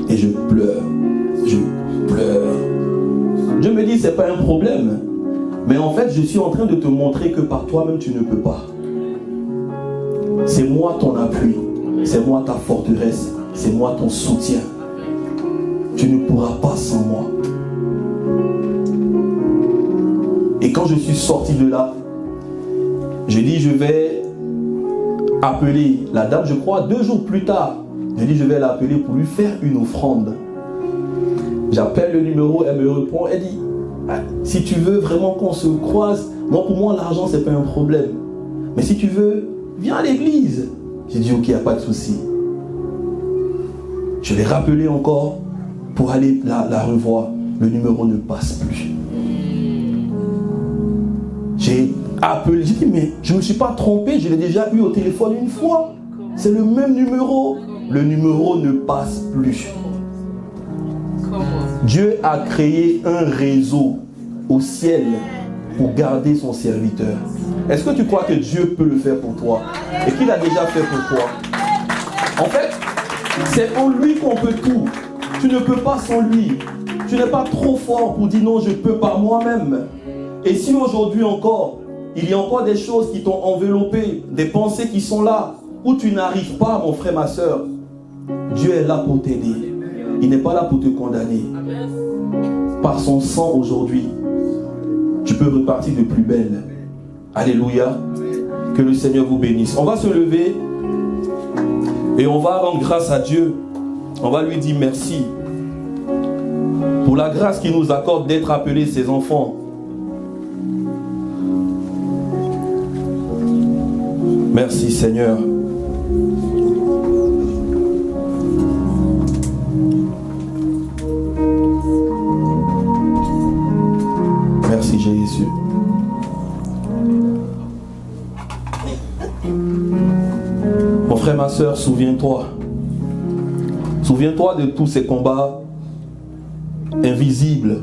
Et je pleure. Je pleure. Dieu me dit, c'est pas un problème. Mais en fait, je suis en train de te montrer que par toi-même, tu ne peux pas. C'est moi ton appui. C'est moi ta forteresse. C'est moi ton soutien. Tu ne pourras pas sans moi. Et quand je suis sorti de là, j'ai dit, je vais appeler la dame, je crois, 2 jours plus tard. J'ai dit, je vais l'appeler pour lui faire une offrande. J'appelle le numéro, elle me répond, elle dit, si tu veux vraiment qu'on se croise, moi pour moi l'argent c'est pas un problème. Mais si tu veux, viens à l'église. J'ai dit, ok, il n'y a pas de souci. Je l'ai rappelé encore pour aller la revoir. Le numéro ne passe plus. J'ai appelé, j'ai dit, mais je ne me suis pas trompé, je l'ai déjà eu au téléphone une fois. C'est le même numéro. Le numéro ne passe plus. Dieu a créé un réseau au ciel pour garder son serviteur. Est-ce que tu crois que Dieu peut le faire pour toi? Et qu'il a déjà fait pour toi? En fait, c'est en lui qu'on peut tout. Tu ne peux pas sans lui. Tu n'es pas trop fort pour dire non, je peux par moi-même. Et si aujourd'hui encore, il y a encore des choses qui t'ont enveloppé, des pensées qui sont là, où tu n'arrives pas, mon frère, ma soeur, Dieu est là pour t'aider. Il n'est pas là pour te condamner. Par son sang aujourd'hui, tu peux repartir de plus belle. Alléluia. Que le Seigneur vous bénisse. On va se lever et on va rendre grâce à Dieu. On va lui dire merci pour la grâce qu'il nous accorde d'être appelés ses enfants. Merci Seigneur. Merci Jésus. Mon frère, ma soeur, souviens-toi. Souviens-toi de tous ces combats invisibles.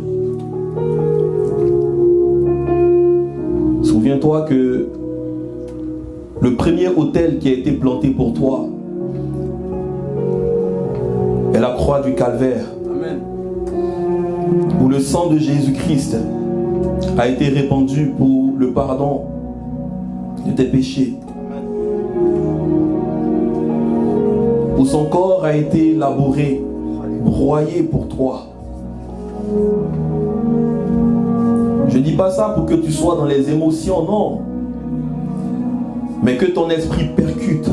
Souviens-toi que le premier autel qui a été planté pour toi est la croix du Calvaire. Amen. Où le sang de Jésus-Christ a été répandu pour le pardon de tes péchés. Où son corps a été labouré, broyé pour toi. Je ne dis pas ça pour que tu sois dans les émotions, non. Mais que ton esprit percute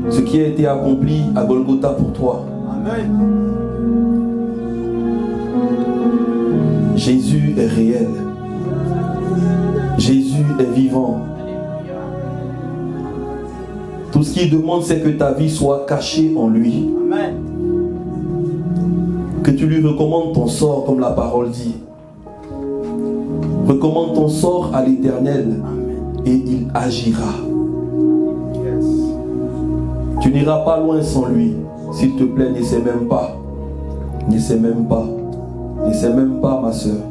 ce qui a été accompli à Golgotha pour toi. Amen. Jésus est réel. Jésus est vivant. Tout ce qu'il demande, c'est que ta vie soit cachée en lui. Amen. Que tu lui recommandes ton sort, comme la parole dit. Recommande ton sort à l'Éternel et il agira. Yes. Tu n'iras pas loin sans lui. S'il te plaît, n'essaie même pas. N'essaie même pas. N'essaie même pas, ma soeur.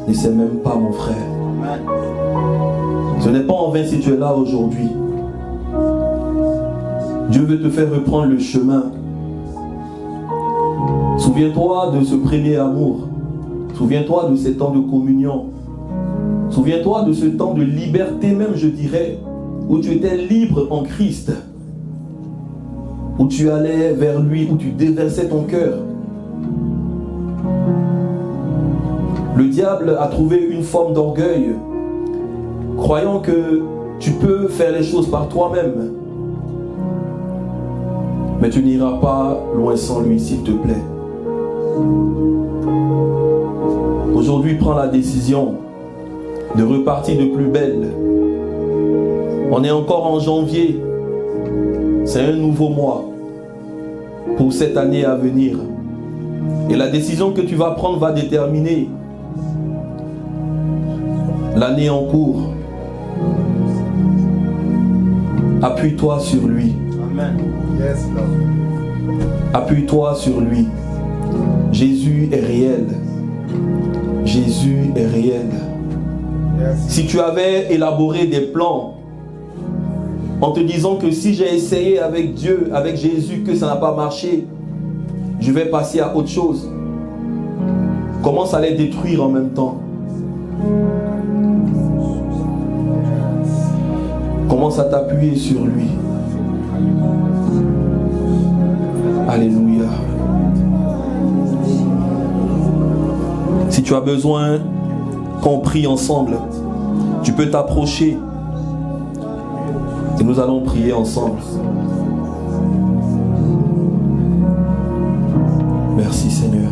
N'essaie même pas, mon frère. Amen. Ce n'est pas en vain si tu es là aujourd'hui. Dieu veut te faire reprendre le chemin. Souviens-toi de ce premier amour. Souviens-toi de ces temps de communion. Souviens-toi de ce temps de liberté même, je dirais, où tu étais libre en Christ. Où tu allais vers lui, où tu déversais ton cœur. Le diable a trouvé une forme d'orgueil, croyant que tu peux faire les choses par toi-même. Mais tu n'iras pas loin sans lui, s'il te plaît. Aujourd'hui, prends la décision de repartir de plus belle. On est encore en janvier. C'est un nouveau mois pour cette année à venir. Et la décision que tu vas prendre va déterminer l'année en cours. Appuie-toi sur lui. Amen. Yes, Lord. Appuie-toi sur lui. Jésus est réel. Jésus est réel. Yes. Si tu avais élaboré des plans en te disant que si j'ai essayé avec Dieu, avec Jésus, que ça n'a pas marché, je vais passer à autre chose, commence à les détruire en même temps. Commence à t'appuyer sur lui. Alléluia. Si tu as besoin qu'on prie ensemble, tu peux t'approcher et nous allons prier ensemble. Merci Seigneur.